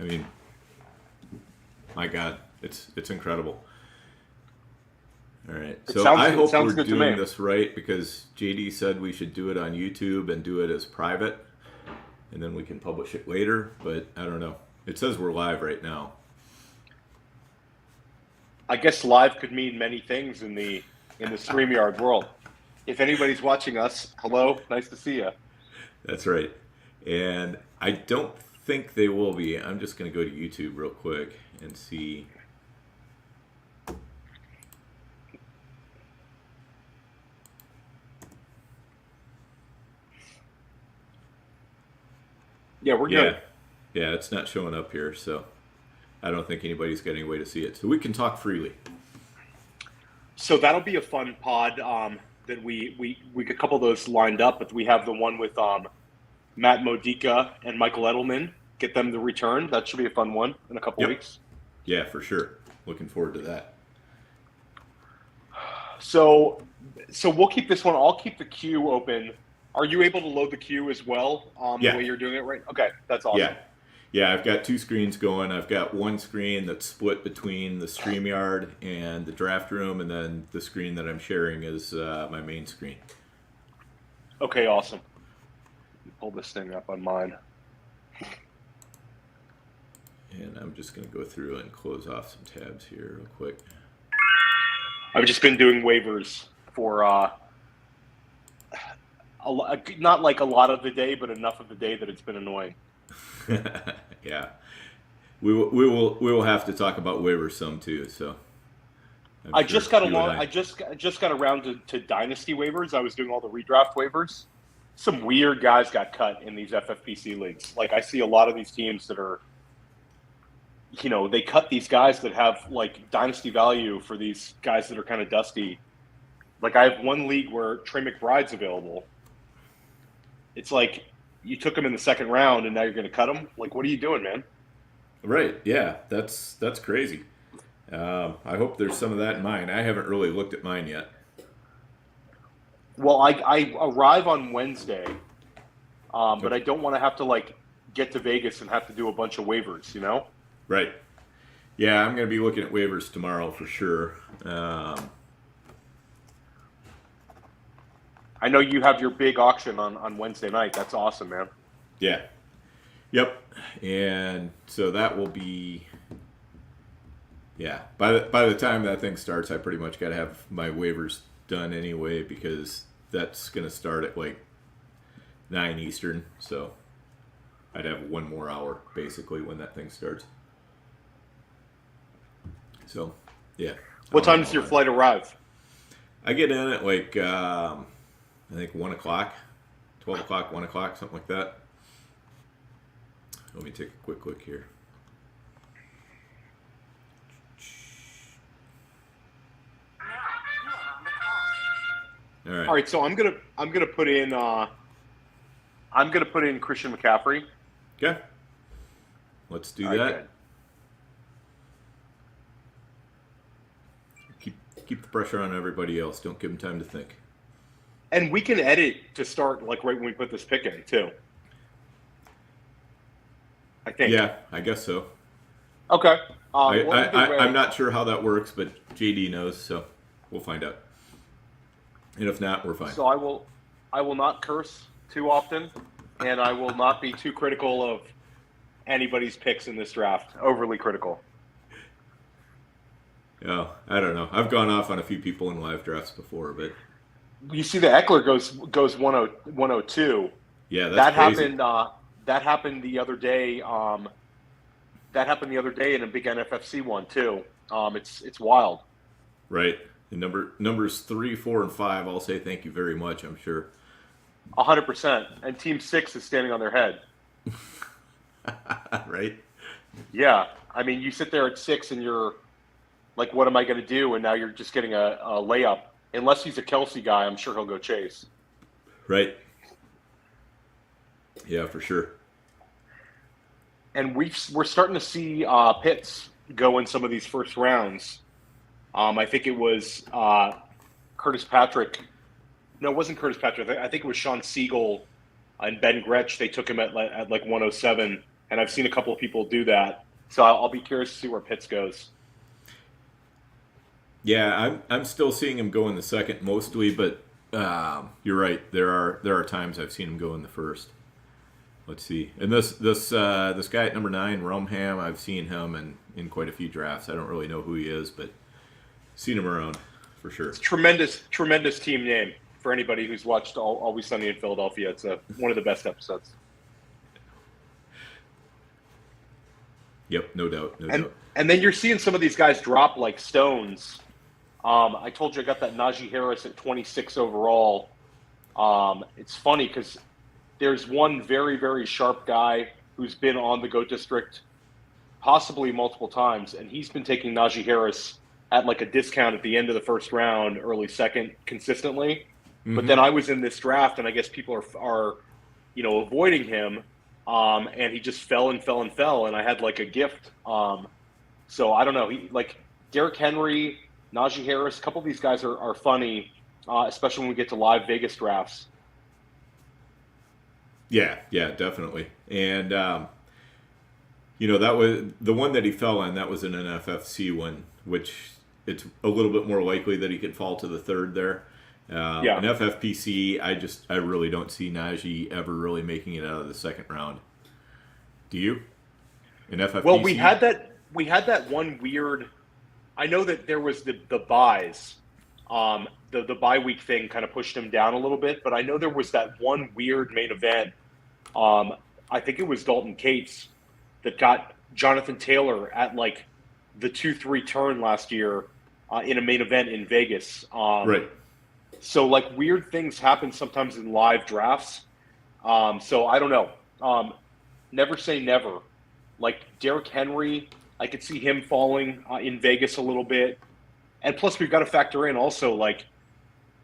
I mean, my God, it's incredible. All right, so I hope we're doing this right, because JD said we should do it on YouTube and do it as private, and then we can publish it later. But I don't know. It says we're live right now. I guess live could mean many things in the StreamYard world. If anybody's watching us, hello, nice to see you. That's right. And I don't think they will be. I'm just going to go to YouTube real quick and see. Yeah, we're good. Yeah, it's not showing up here, so I don't think anybody's got any way to see it. So we can talk freely. So that'll be a fun pod that we got a couple of those lined up, but we have the one with Matt Modica and Michael Edelman. Get them to return. That should be a fun one in a couple weeks. Yeah, for sure. Looking forward to that. So we'll keep this one. I'll keep the queue open. Are you able to load the queue as well? The way you're doing it right? Okay, that's awesome. Yeah, I've got two screens going. I've got one screen that's split between the StreamYard and the draft room, and then the screen that I'm sharing is my main screen. Okay, awesome. Pull this thing up on mine. And I'm just going to go through and close off some tabs here real quick. I've just been doing waivers for not like a lot of the day, but enough of the day that it's been annoying. Yeah, we will have to talk about waivers some too. So I just got around to dynasty waivers. I was doing all the redraft waivers. Some weird guys got cut in these FFPC leagues. Like, I see a lot of these teams that are, they cut these guys that have like dynasty value for these guys that are kind of dusty. Like, I have one league where Trey McBride's available. It's like, you took him in the second round and now you're going to cut him? Like, what are you doing, man? Right. Yeah, that's crazy. I hope there's some of that in mine. I haven't really looked at mine yet. Well, I arrive on Wednesday, but I don't want to have to, like, get to Vegas and have to do a bunch of waivers, Right. Yeah, I'm going to be looking at waivers tomorrow for sure. I know you have your big auction on Wednesday night. That's awesome, man. Yeah. Yep. And so that will be, by the time that thing starts, I pretty much got to have my waivers done anyway, because that's going to start at like 9 Eastern. So I'd have one more hour basically when that thing starts. So, yeah. What time does your flight arrive? I get in at like, I think 1 o'clock, 12 o'clock, 1 o'clock, something like that. Let me take a quick look here. All right. So I'm gonna put in Christian McCaffrey. Okay. Let's do that. Good. Keep the pressure on everybody else. Don't give them time to think. And we can edit to start like right when we put this pick in too. I think. Yeah, I guess so. Okay. I'm not sure how that works, but JD knows, so we'll find out. And if not, we're fine. So I will not curse too often, and I will not be too critical of anybody's picks in this draft. Overly critical. Oh, I don't know. I've gone off on a few people in live drafts before, but you see the Eckler goes 102. Yeah, that's crazy. That happened the other day. That happened the other day in a big NFFC one too. It's wild. Right. And numbers 3, 4, and 5. I'll say thank you very much. I'm sure. 100%. And Team 6 is standing on their head. Right. Yeah. I mean, you sit there at 6 and you're like, what am I going to do? And now you're just getting a layup. Unless he's a Kelsey guy, I'm sure he'll go chase. Right. Yeah, for sure. And we're starting to see Pitts go in some of these first rounds. I think it was Curtis Patrick. No, it wasn't Curtis Patrick. I think it was Sean Siegel and Ben Gretsch. They took him at like 107. and I've seen a couple of people do that. So I'll be curious to see where Pitts goes. Yeah, I'm still seeing him go in the second mostly, but you're right. There are times I've seen him go in the first. Let's see. And this guy at number 9, Romham, I've seen him in quite a few drafts. I don't really know who he is, but seen him around for sure. It's tremendous team name for anybody who's watched Always Sunny in Philadelphia. It's one of the best episodes. Yep, no doubt. And then you're seeing some of these guys drop like stones. I told you I got that Najee Harris at 26 overall. It's funny because there's one very, very sharp guy who's been on the GOAT District possibly multiple times, and he's been taking Najee Harris at like a discount at the end of the first round, early second, consistently. Mm-hmm. But then I was in this draft, and I guess people are avoiding him, and he just fell, and I had like a gift. So I don't know. He like Derrick Henry, Najee Harris, a couple of these guys are funny, especially when we get to live Vegas drafts. Yeah, definitely. And, that was the one that he fell on. That was an FFPC one, which it's a little bit more likely that he could fall to the third there. An FFPC, I really don't see Najee ever really making it out of the second round. Do you? An FFPC? Well, we had that one weird. I know that there was the buys. The bye week thing kind of pushed him down a little bit, but I know there was that one weird main event. I think it was Dalton Cates that got Jonathan Taylor at like the 2-3 turn last year in a main event in Vegas. Right. So like weird things happen sometimes in live drafts. So I don't know. Never say never. Like Derrick Henry, I could see him falling in Vegas a little bit. And plus we've got to factor in also like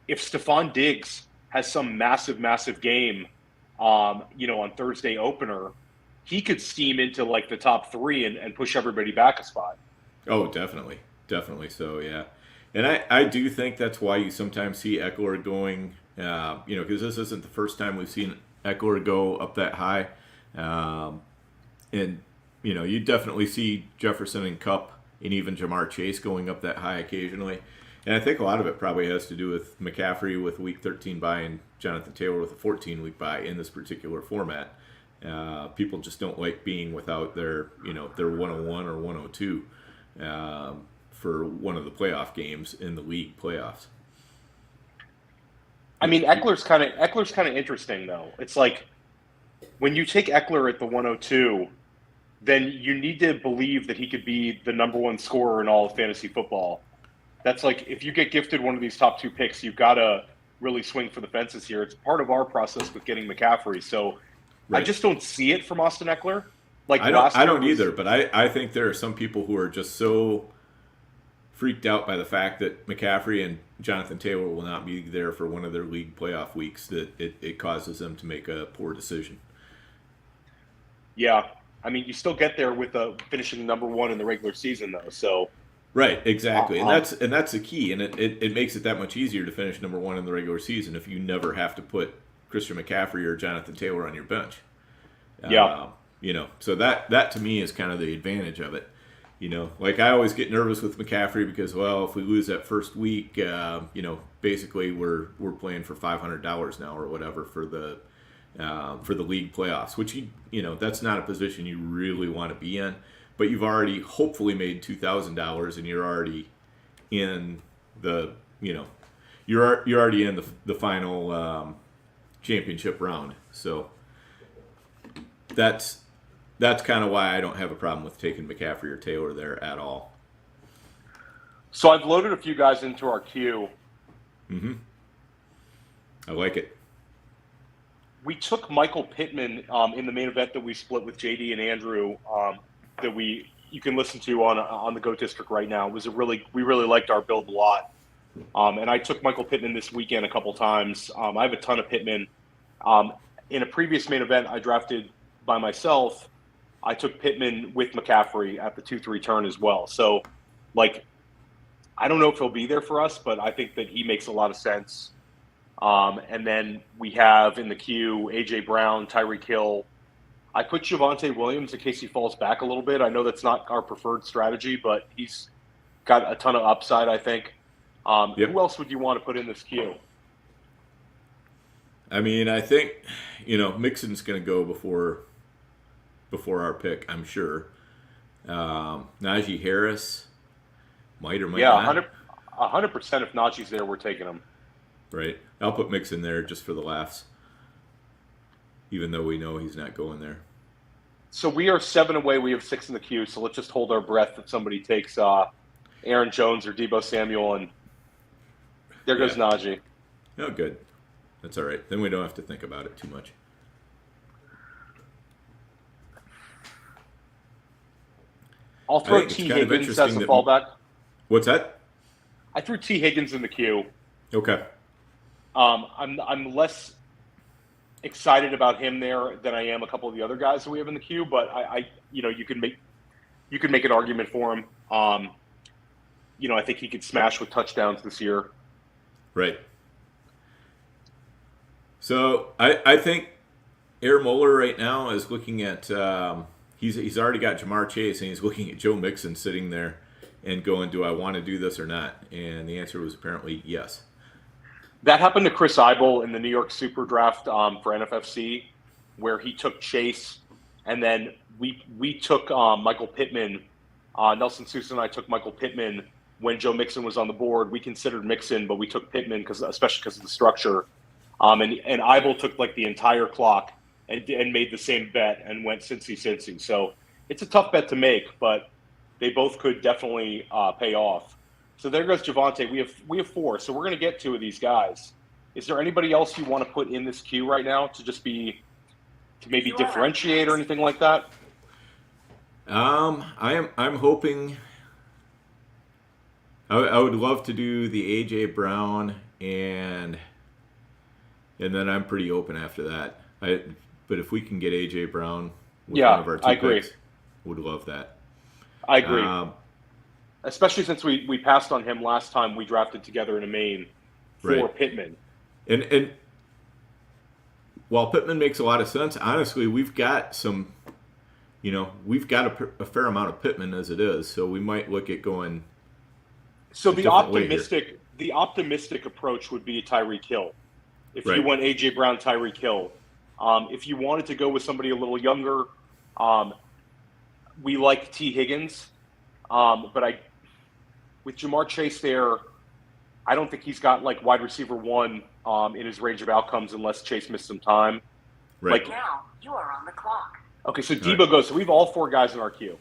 if Stephon Diggs has some massive game, on Thursday opener, he could steam into like the top 3 and push everybody back a spot. Oh, definitely so, yeah. And I do think that's why you sometimes see Eckler going, because this isn't the first time we've seen Eckler go up that high. And, you definitely see Jefferson and Kupp and even Jamar Chase going up that high occasionally. And I think a lot of it probably has to do with McCaffrey with week 13 bye and Jonathan Taylor with a 14-week bye in this particular format. People just don't like being without their 101 or 102 for one of the playoff games in the league playoffs. I mean, Eckler's kind of interesting though. It's like when you take Eckler at the 102, then you need to believe that he could be the number 1 scorer in all of fantasy football. That's like if you get gifted one of these top 2 picks, you've got to really swing for the fences here. It's part of our process with getting McCaffrey. So right. I just don't see it from Austin Eckler. Like I don't either, but I think there are some people who are just so freaked out by the fact that McCaffrey and Jonathan Taylor will not be there for one of their league playoff weeks that it causes them to make a poor decision. Yeah. I mean, you still get there with finishing number 1 in the regular season, though. So, right, exactly, and that's the key, and it makes it that much easier to finish number 1 in the regular season if you never have to put Christian McCaffrey or Jonathan Taylor on your bench. Yeah, so that to me is kind of the advantage of it. Like I always get nervous with McCaffrey because, well, if we lose that first week, basically we're playing for $500 now or whatever for the league playoffs, which that's not a position you really want to be in. But you've already hopefully made $2,000, and you're already in the you're already in the final championship round. So that's kind of why I don't have a problem with taking McCaffrey or Taylor there at all. So I've loaded a few guys into our queue. Mm-hmm. I like it. We took Michael Pittman in the main event that we split with JD and Andrew. That you can listen to on the GOAT District right now. It was we really liked our build a lot. And I took Michael Pittman this weekend a couple times. I have a ton of Pittman. In a previous main event I drafted by myself, I took Pittman with McCaffrey at the 2-3 turn as well. So, like, I don't know if he'll be there for us, but I think that he makes a lot of sense. And then we have in the queue A.J. Brown, Tyreek Hill. I put Javonte Williams in case he falls back a little bit. I know that's not our preferred strategy, but he's got a ton of upside, I think. Who else would you want to put in this queue? I mean, I think, Mixon's going to go before our pick, I'm sure. Najee Harris might or might not. Yeah, 100% if Najee's there, we're taking him. Right. I'll put Mixon there just for the laughs, even though we know he's not going there. So we are 7 away. We have 6 in the queue, so let's just hold our breath if somebody takes Aaron Jones or Deebo Samuel, and there goes Najee. Oh, good. That's all right. Then we don't have to think about it too much. I'll throw T. Higgins as a fallback. What's that? I threw T. Higgins in the queue. Okay. I'm less excited about him there than I am a couple of the other guys that we have in the queue, but you can make an argument for him. I think he could smash with touchdowns this year. Right. So I think Air Moeller right now is looking at he's already got Jamar Chase, and he's looking at Joe Mixon sitting there and going, do I want to do this or not? And the answer was apparently yes. That happened to Chris Eibel in the New York Super Draft for NFFC, where he took Chase, and then we took Michael Pittman. Nelson Sousa and I took Michael Pittman when Joe Mixon was on the board. We considered Mixon, but we took Pittman especially because of the structure. And Eibel took like the entire clock and made the same bet and went Cincy. So it's a tough bet to make, but they both could definitely pay off. So there goes Javonte. We have 4, so we're going to get 2 of these guys. Is there anybody else you want to put in this queue right now to maybe differentiate or anything like that? I'm hoping. I would love to do the AJ Brown and then I'm pretty open after that. But if we can get AJ Brown with one of our 2 picks, would love that. I agree. Especially since we passed on him last time we drafted together in a main for Pittman. And while Pittman makes a lot of sense, honestly, we've got some, we've got a fair amount of Pittman as it is, so we might look at going. So the optimistic approach would be Tyreek Hill. If you went AJ Brown, Tyreek Hill. If you wanted to go with somebody a little younger, we like T. Higgins. But with Jamar Chase there, I don't think he's got like wide receiver 1 in his range of outcomes unless Chase missed some time. Right. Now you are on the clock. Okay, so Deebo goes. So we have all 4 guys in our queue.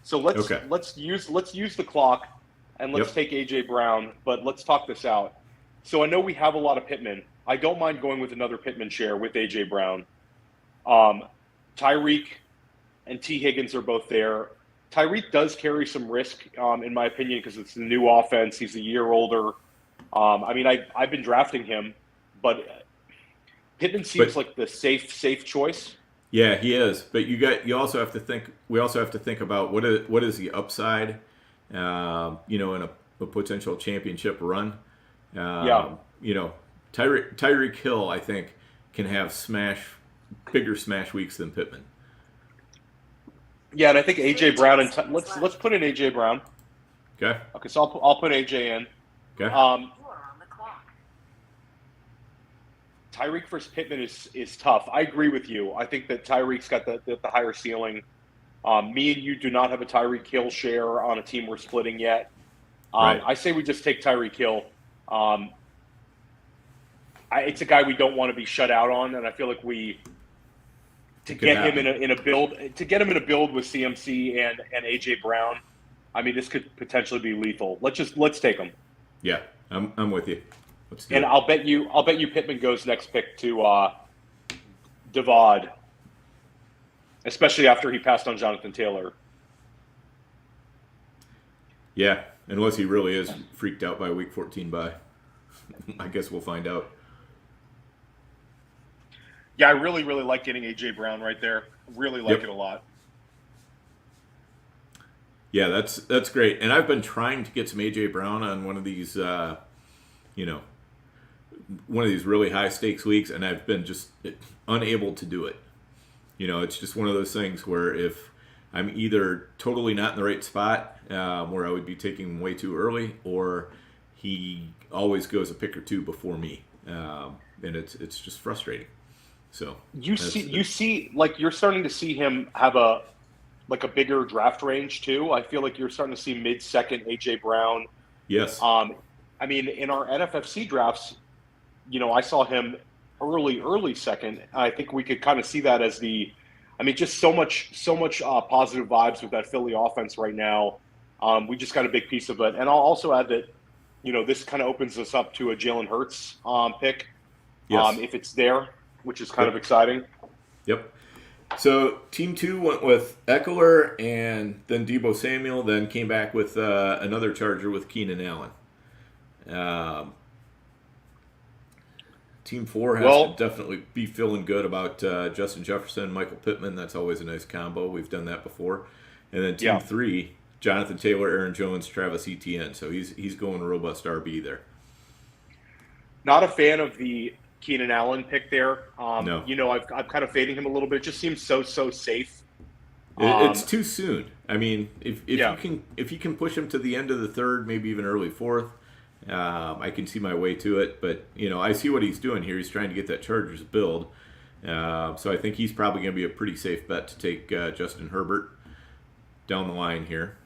So let's use the clock and let's take AJ Brown. But let's talk this out. So I know we have a lot of Pittman. I don't mind going with another Pittman share with AJ Brown. Tyreek and T. Higgins are both there. Tyreek does carry some risk, in my opinion, because it's a new offense. He's a year older. I've been drafting him, but Pittman seems like the safe choice. Yeah, he is. But you also have to think. We also have to think about what is the upside, in a potential championship run. Tyreek Hill, I think, can have bigger smash weeks than Pittman. Yeah, and I think AJ Brown and let's put in AJ Brown. Okay. Okay, so I'll put AJ in. Okay. You are on the clock. Tyreek versus Pittman is tough. I agree with you. I think that Tyreek's got the higher ceiling. Me and you do not have a Tyreek Hill share on a team we're splitting yet. I say we just take Tyreek Hill. It's a guy we don't want to be shut out on, and I feel like to get him in a build with CMC and AJ Brown. I mean, this could potentially be lethal. Let's take him. Yeah, I'm with you. Let's do it. I'll bet you Pittman goes next pick to Devad, especially after he passed on Jonathan Taylor. Yeah, unless he really is freaked out by week 14 bye. I guess we'll find out. Yeah, I really, really like getting AJ Brown right there. Really like it a lot. Yeah, that's great. And I've been trying to get some AJ Brown on one of these, one of these really high stakes weeks, and I've been just unable to do it. It's just one of those things where if I'm either totally not in the right spot, where I would be taking him way too early, or he always goes a pick or two before me, and it's just frustrating. So you see, like you're starting to see him have a bigger draft range too. I feel like you're starting to see mid-second AJ Brown. Yes. I mean, in our NFFC drafts, I saw him early second. I think we could kind of see that as just so much positive vibes with that Philly offense right now. We just got a big piece of it. And I'll also add that, this kind of opens us up to a Jalen Hurts pick, yes. If it's there, which is kind of exciting. Yep. So Team 2 went with Eckler and then Deebo Samuel, then came back with another Charger with Keenan Allen. Team 4 has to definitely be feeling good about Justin Jefferson, Michael Pittman. That's always a nice combo. We've done that before. And then Team 3, Jonathan Taylor, Aaron Jones, Travis Etienne. So he's going robust RB there. Not a fan of the Keenan Allen pick there. No. I'm kind of fading him a little bit. It just seems so safe. It's too soon. I mean, if you can push him to the end of the third, maybe even early fourth, I can see my way to it. But I see what he's doing here. He's trying to get that Chargers build. So I think he's probably going to be a pretty safe bet to take Justin Herbert down the line here.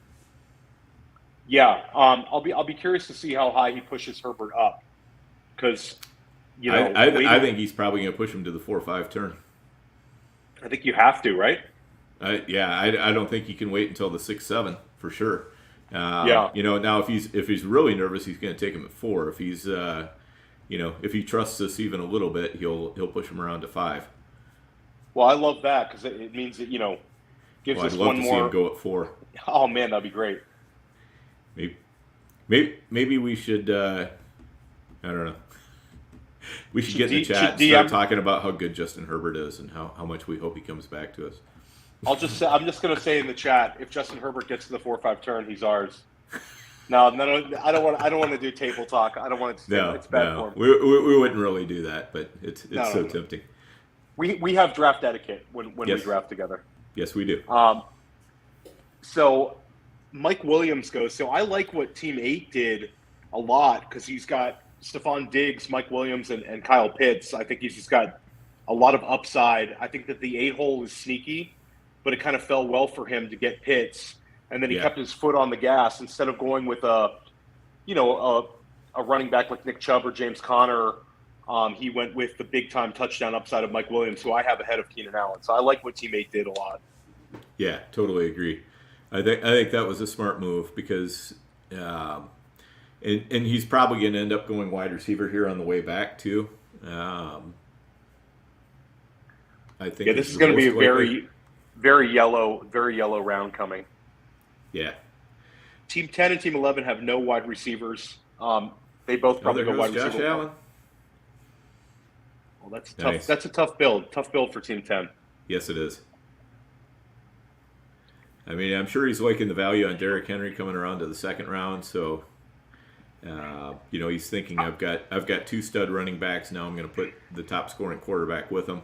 Yeah, I'll be curious to see how high he pushes Herbert up, because I think he's probably going to push him to the 4-5 turn. I think you have to, right? I don't think he can wait until the 6-7 for sure. Now if he's really nervous, he's going to take him at 4. If he's if he trusts us even a little bit, he'll push him around to 5. Well, I love that because it means that gives us one more. I'd love to see him go at 4. Oh man, that'd be great. Maybe we should. I don't know. We should get in the chat and start talking about how good Justin Herbert is and how much we hope he comes back to us. I'm just going to say in the chat, if Justin Herbert gets to the 4-5 turn, he's ours. No, I don't want to do table talk. I don't want to. No, it's bad form. We wouldn't really do that, but it's so tempting. We have draft etiquette when we draft together. Yes, we do. So Mike Williams goes. So I like what Team 8 did a lot because he's got Stephon Diggs, Mike Williams, and Kyle Pitts. I think he's just got a lot of upside. I think that the 8-hole is sneaky, but it kind of fell well for him to get Pitts, and then he kept his foot on the gas instead of going with a running back like Nick Chubb or James Conner. He went with the big time touchdown upside of Mike Williams, who I have ahead of Keenan Allen. So I like what Team 8 did a lot. Yeah, totally agree. I think that was a smart move because, and he's probably going to end up going wide receiver here on the way back too. I think this is going to be a very yellow round coming. Yeah. Team 10 and Team 11 have no wide receivers. They both probably go wide receiver. Josh Allen. Well, that's tough. Nice. That's a tough build. Tough build for Team 10. Yes, it is. I mean, I'm sure he's liking the value on Derrick Henry coming around to the second round. So, he's thinking I've got 2 stud running backs. Now I'm going to put the top scoring quarterback with them.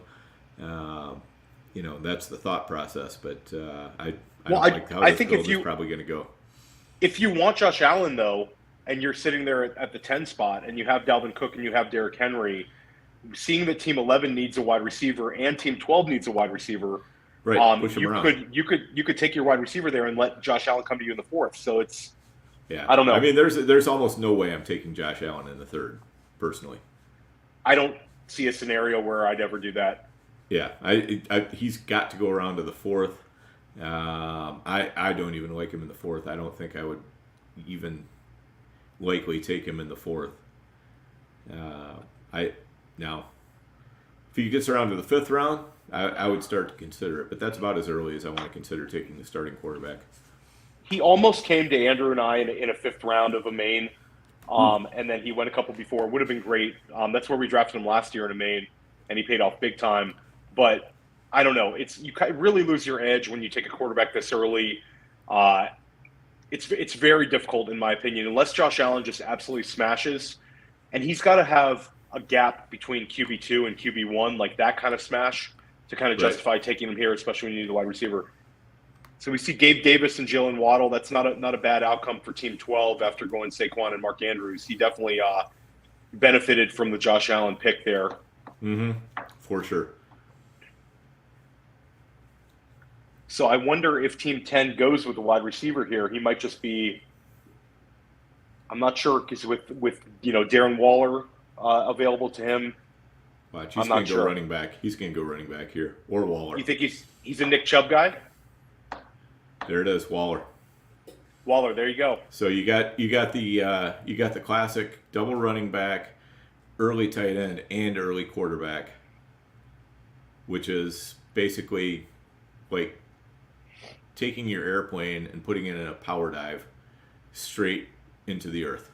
That's the thought process. But I think this build is probably going to go. If you want Josh Allen, though, and you're sitting there at the 10 spot and you have Dalvin Cook and you have Derrick Henry, seeing that Team 11 needs a wide receiver and Team 12 needs a wide receiver, right? Push him around. You could take your wide receiver there and let Josh Allen come to you in the 4th. So it's I don't know. I mean, there's almost no way I'm taking Josh Allen in the 3rd, personally. I don't see a scenario where I'd ever do that. Yeah, he's got to go around to the 4th. I don't even like him in the 4th. I don't think I would even likely take him in the 4th. Now, if he gets around to the 5th round, I would start to consider it. But that's about as early as I want to consider taking the starting quarterback. He almost came to Andrew and I in a 5th round of a main, and then he went a couple before. It would have been great. That's where we drafted him last year in a main, and he paid off big time. But I don't know. You really lose your edge when you take a quarterback this early. It's very difficult, in my opinion, unless Josh Allen just absolutely smashes. And he's got to have a gap between QB2 and QB1, like that kind of smash. to kind of justify taking him here, especially when you need a wide receiver. So we see Gabe Davis and Jalen Waddle. That's not a bad outcome for Team 12 after going Saquon and Mark Andrews. He definitely benefited from the Josh Allen pick there. Mm-hmm. For sure. So I wonder if Team 10 goes with a wide receiver here. He might just be – I'm not sure because with Darren Waller available to him. Watch, he's going to go running back. He's going to go running back here. Or Waller. You think he's a Nick Chubb guy? There it is, Waller. Waller, there you go. So you got the classic double running back, early tight end, and early quarterback, which is basically like taking your airplane and putting it in a power dive straight into the earth.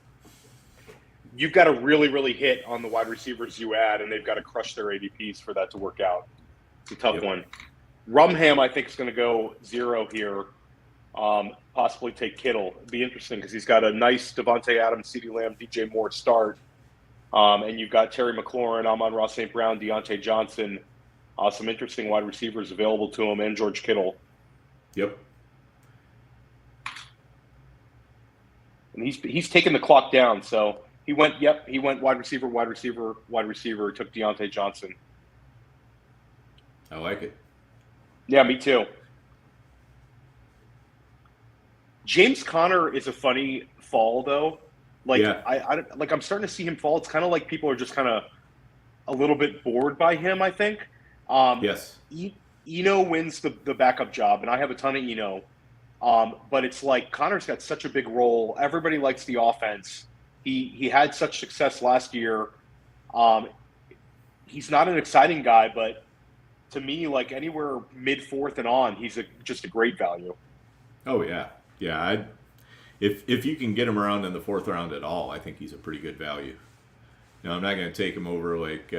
You've got to really, really hit on the wide receivers you add, and they've got to crush their ADPs for that to work out. It's a tough one. Rumham, I think, is going to go 0 here. Possibly take Kittle. It'd be interesting because he's got a nice Devontae Adams, CeeDee Lamb, DJ Moore start. And you've got Terry McLaurin, Amon-Ra St. Brown, Deontay Johnson. Some interesting wide receivers available to him, and George Kittle. Yep. And he's taken the clock down, so he went wide receiver, took Deontay Johnson. I like it. Yeah, me too. James Conner is a funny fall, though. Like, yeah. I'm starting to see him fall. It's kind of like people are just kind of a little bit bored by him, I think. Yes. Eno wins the backup job, and I have a ton of Eno. But it's like Connor's got such a big role. Everybody likes the offense. He had such success last year. He's not an exciting guy, but to me, like anywhere mid-4th and on, he's just a great value. Oh, yeah. Yeah, if you can get him around in the 4th round at all, I think he's a pretty good value. Now, I'm not going to take him over like,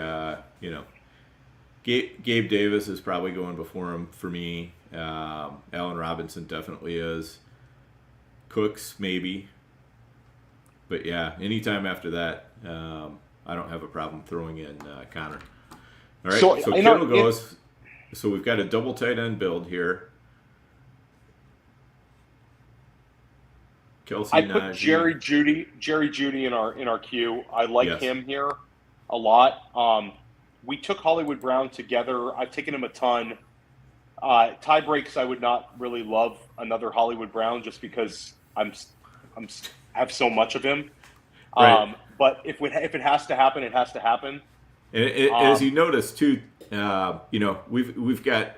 Gabe Davis is probably going before him for me. Allen Robinson definitely is. Cooks, maybe. But, yeah, anytime after that, I don't have a problem throwing in Connor. All right, so Kittle goes. So we've got a double tight end build here. Kelsey, I put Jerry Jeudy in our queue. I like him here a lot. We took Hollywood Brown together. I've taken him a ton. Tie breaks, I would not really love another Hollywood Brown just because I have so much of him. Right. But if it has to happen, it has to happen. And as you notice too, we've got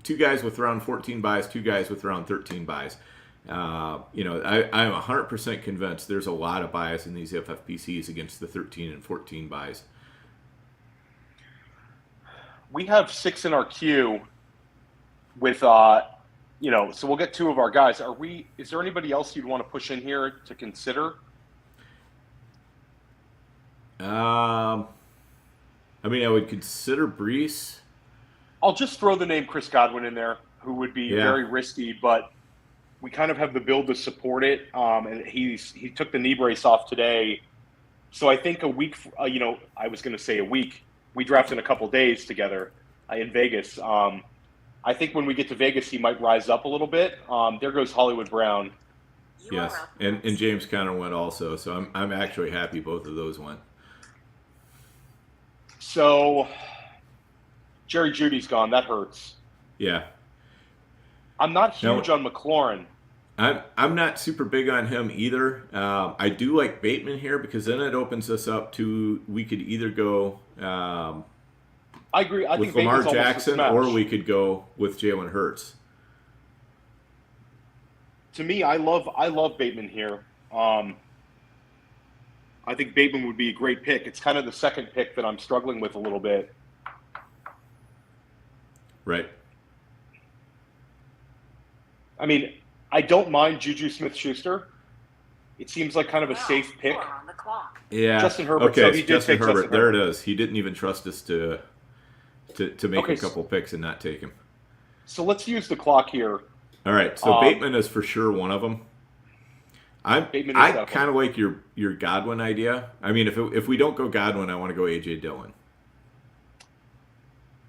2 guys with around 14 buys, 2 guys with around 13 buys. I'm 100% convinced there's a lot of bias in these FFPCs against the 13 and 14 buys. We have 6 in our queue with, so we'll get 2 of our guys. Is there anybody else you'd want to push in here to consider? I would consider Brees. I'll just throw the name Chris Godwin in there, who would be very risky, but we kind of have the build to support it. And he took the knee brace off today. So I think a week, I was going to say a week. We drafted in a couple days together in Vegas. I think when we get to Vegas, he might rise up a little bit. There goes Hollywood Brown. Yes, and James Conner went also. So I'm actually happy both of those went. So Jerry Jeudy's gone. That hurts. Yeah. I'm not huge on McLaurin. I'm not super big on him either. I do like Bateman here because then it opens us up to we could either go I agree. I with think Lamar Bateman's Jackson or we could go with Jalen Hurts. To me, I love Bateman here. I think Bateman would be a great pick. It's kind of the second pick that I'm struggling with a little bit. Right. I mean, I don't mind Juju Smith-Schuster. It seems like kind of a safe pick. On the clock. Yeah. Justin Herbert. Okay, so he did Justin take Herbert. Justin There Herbert. it is. He didn't even trust us to make a couple picks and not take him. So let's use the clock here. All right. So Bateman is for sure one of them. I kind of like your Godwin idea. I mean, if we don't go Godwin, I want to go A.J. Dillon.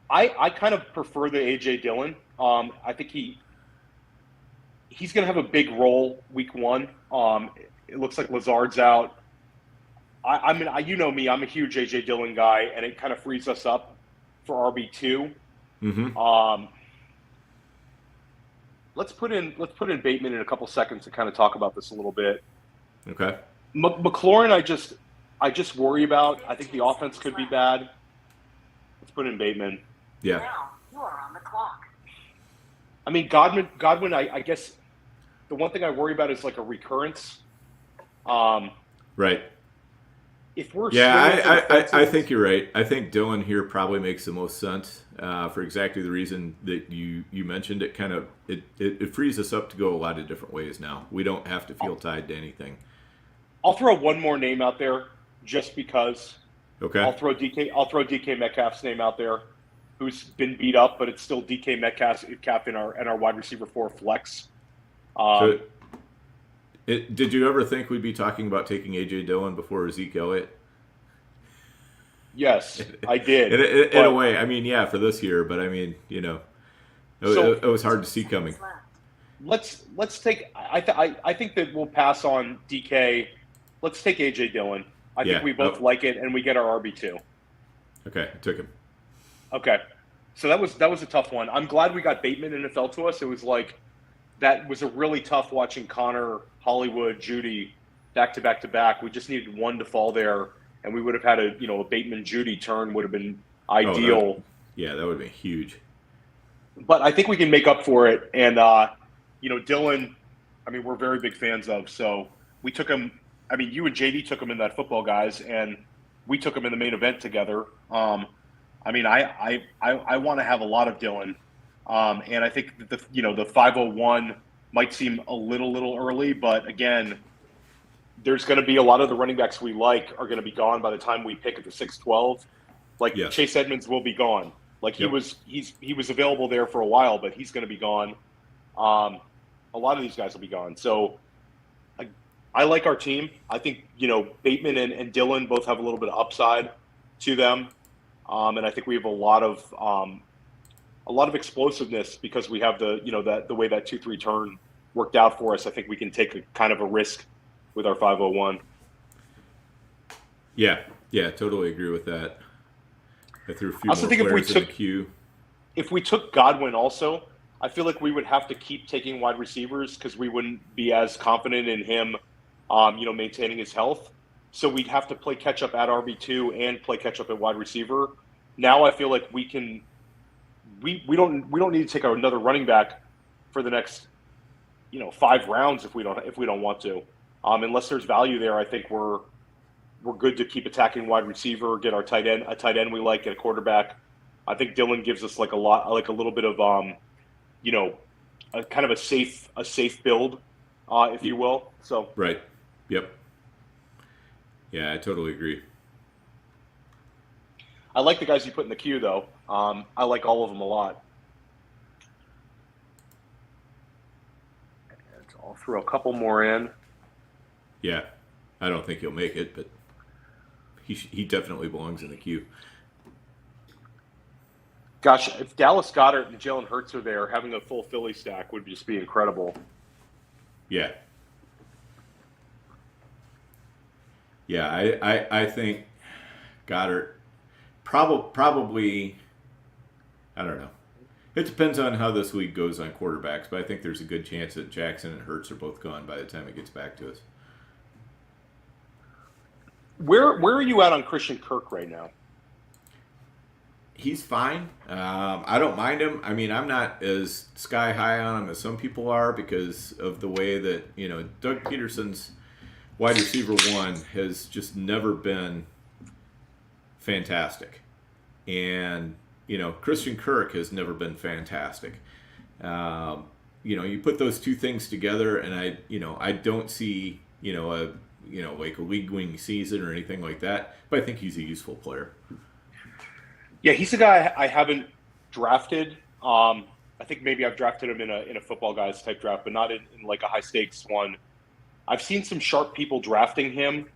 I kind of prefer the A.J. Dillon. I think he's going to have a big role week 1. It looks like Lazard's out. I mean, you know me, I'm a huge A.J. Dillon guy, and it kind of frees us up for RB2. Mm-hmm. Let's put in Bateman in a couple seconds to kind of talk about this a little bit. Okay. McLaurin, I just worry about. I think the offense could be bad. Let's put in Bateman. Yeah. Now you are on the clock. I mean, Godwin. I guess the one thing I worry about is like a recurrence. Right. If we're I think you're right. I think Dillon here probably makes the most sense for exactly the reason that you mentioned. It kind of it frees us up to go a lot of different ways now. We don't have to feel tied to anything. I'll throw one more name out there just because. Okay. I'll throw DK Metcalf's name out there, who's been beat up, but it's still DK Metcalf in our wide receiver 4 flex. Did you ever think we'd be talking about taking A.J. Dillon before Zeke Elliott? Yes, I did. In a way, I mean, yeah, for this year, but I mean, you know, it was hard to see coming. Let's take. I think that we'll pass on DK. Let's take A.J. Dillon. I think we both like it, and we get our RB2. Okay, I took him. Okay, so that was a tough one. I'm glad we got Bateman and it fell to us. It was like that was a really tough watching Connor, Hollywood, Judy back to back to back. We just needed one to fall there, and we would have had a Bateman Judy turn would have been ideal. That would have been huge. But I think we can make up for it. And Dillon, I mean, we're very big fans of. So we took him. I mean, you and JD took him in that football, guys, and we took him in the main event together. I mean, I want to have a lot of Dillon, and I think that the 501 might seem a little early, but again, there's going to be a lot of the running backs we like are going to be gone by the time we pick at the 612. Like Chase Edmonds will be gone. Like he was available there for a while, but he's going to be gone. A lot of these guys will be gone. So I like our team. I think Bateman and Dillon both have a little bit of upside to them. And I think we have a lot of explosiveness because we have the way that 2-3 turn worked out for us. I think we can take a kind of a risk with our 501. Yeah, totally agree with that. I threw a few more think players in the queue. If we took Godwin also, I feel like we would have to keep taking wide receivers because we wouldn't be as confident in him, maintaining his health. So we'd have to play catch up at RB2 and play catch up at wide receiver. Now I feel like we can. We don't need to take another running back for the next 5 rounds if we don't want to. Unless there's value there, I think we're good to keep attacking wide receiver, get our a tight end we like, get a quarterback. I think Dillon gives us a little bit of a kind of a safe build, if you will. So right, yep. Yeah, I totally agree. I like the guys you put in the queue, though. I like all of them a lot. And I'll throw a couple more in. Yeah, I don't think he'll make it, but he definitely belongs in the queue. Gosh, if Dallas Goedert and Jalen Hurts are there, having a full Philly stack would just be incredible. Yeah. Yeah, I think Goddard probably, I don't know. It depends on how this week goes on quarterbacks, but I think there's a good chance that Jackson and Hurts are both gone by the time it gets back to us. Where are you at on Christian Kirk right now? He's fine. I don't mind him. I mean, I'm not as sky high on him as some people are because of the way that, Doug Peterson's wide receiver 1 has just never been fantastic. And, Christian Kirk has never been fantastic. You put those two things together and I don't see, like a league winning season or anything like that, but I think he's a useful player. Yeah, he's a guy I haven't drafted. I think maybe I've drafted him in a football guys type draft, but not in like a high stakes one. I've seen some sharp people drafting him.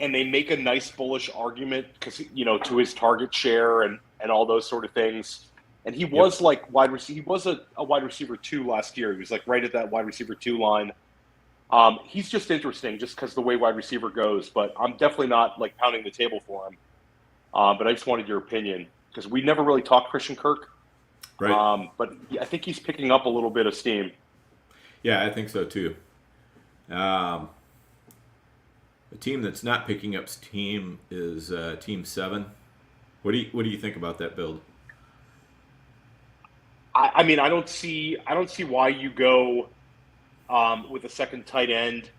and they make a nice bullish argument because, you know, to his target share and all those sort of things. And he was like wide receiver. He was a wide receiver 2 last year. He was like right at that wide receiver 2 line. He's just interesting just because the way wide receiver goes. But I'm definitely not like pounding the table for him. But I just wanted your opinion because we never really talked Christian Kirk. Right. But I think he's picking up a little bit of steam. Yeah, I think so too. A team that's not picking up steam is Team 7. What do you think about that build? I mean, I don't see why you go with a second tight end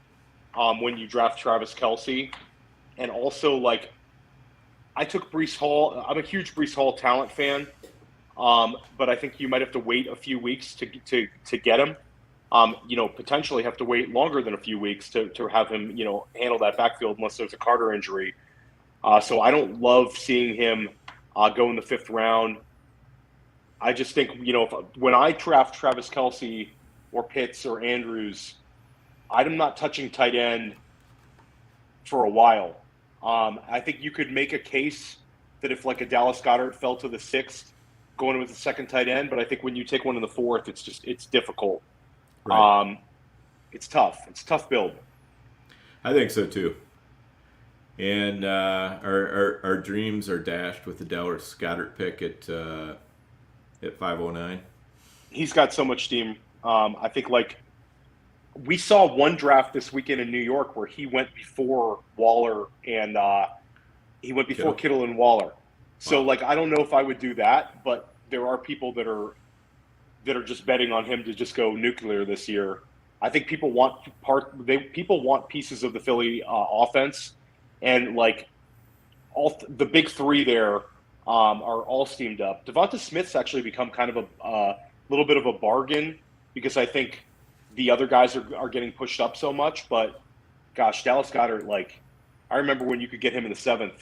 when you draft Travis Kelce, and also like I took Breece Hall. I'm a huge Breece Hall talent fan, but I think you might have to wait a few weeks to get him. You know, potentially have to wait longer than a few weeks to have him, you know, handle that backfield unless there's a Carter injury. So I don't love seeing him go in the 5th round. I just think, you know, when I draft Travis Kelce or Pitts or Andrews, I'm not touching tight end for a while. I think you could make a case that if like a Dallas Goedert fell to the 6th, going with the second tight end, but I think when you take one in the 4th, it's difficult. Right. It's tough. It's a tough build. I think so too. And our dreams are dashed with the Dallas Goedert pick at 509. He's got so much steam. I think like we saw one draft this weekend in New York where he went before Waller and he went before Kittle and Waller. So like I don't know if I would do that, but there are people that are just betting on him to just go nuclear this year. I think people want people want pieces of the Philly offense, and like the big 3 there are all steamed up. Devonta Smith's actually become kind of a little bit of a bargain because I think the other guys are getting pushed up so much. But gosh, Dallas Goedert, like I remember when you could get him in the 7th.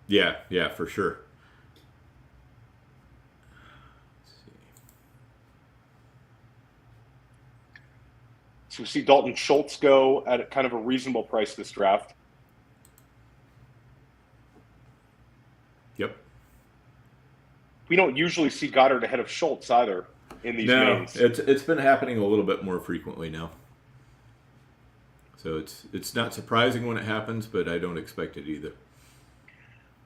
Yeah, for sure. So we see Dalton Schultz go at a kind of a reasonable price this draft. Yep. We don't usually see Goddard ahead of Schultz either in these mains. It's been happening a little bit more frequently now. So it's not surprising when it happens, but I don't expect it either.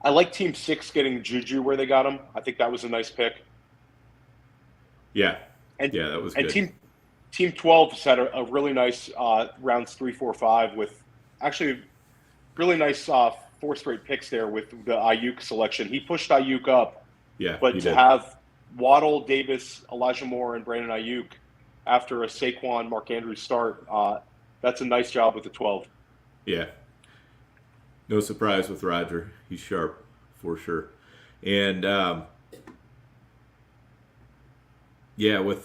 I like Team 6 getting Juju where they got him. I think that was a nice pick. Yeah, that was good. And Team 12 has had a really nice rounds 3, 4, 5 with actually really nice 4 straight picks there with the Ayuk selection. He pushed Ayuk up. Yeah, but to have Waddle, Davis, Elijah Moore, and Brandon Ayuk after a Saquon, Mark Andrews start, that's a nice job with the 12. Yeah. No surprise with Roger. He's sharp for sure. And with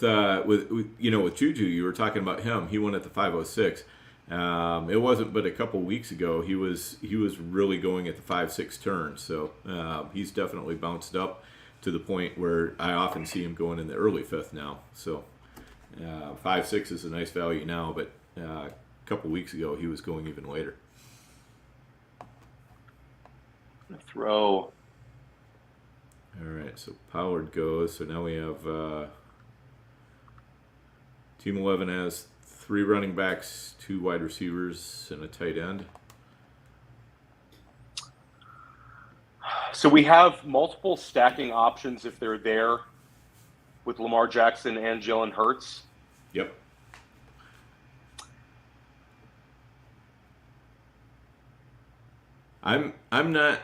Juju, you were talking about him. He went at the 506. It wasn't but a couple weeks ago he was really going at the 5-6 turn. So he's definitely bounced up to the point where I often see him going in the early 5th now. So 5-6 is a nice value now, but a couple weeks ago he was going even later. Throw. All right, so Pollard goes. So now we have Team 11 has 3 running backs, 2 wide receivers, and a tight end. So we have multiple stacking options if they're there with Lamar Jackson and Jalen Hurts. Yep. I'm not.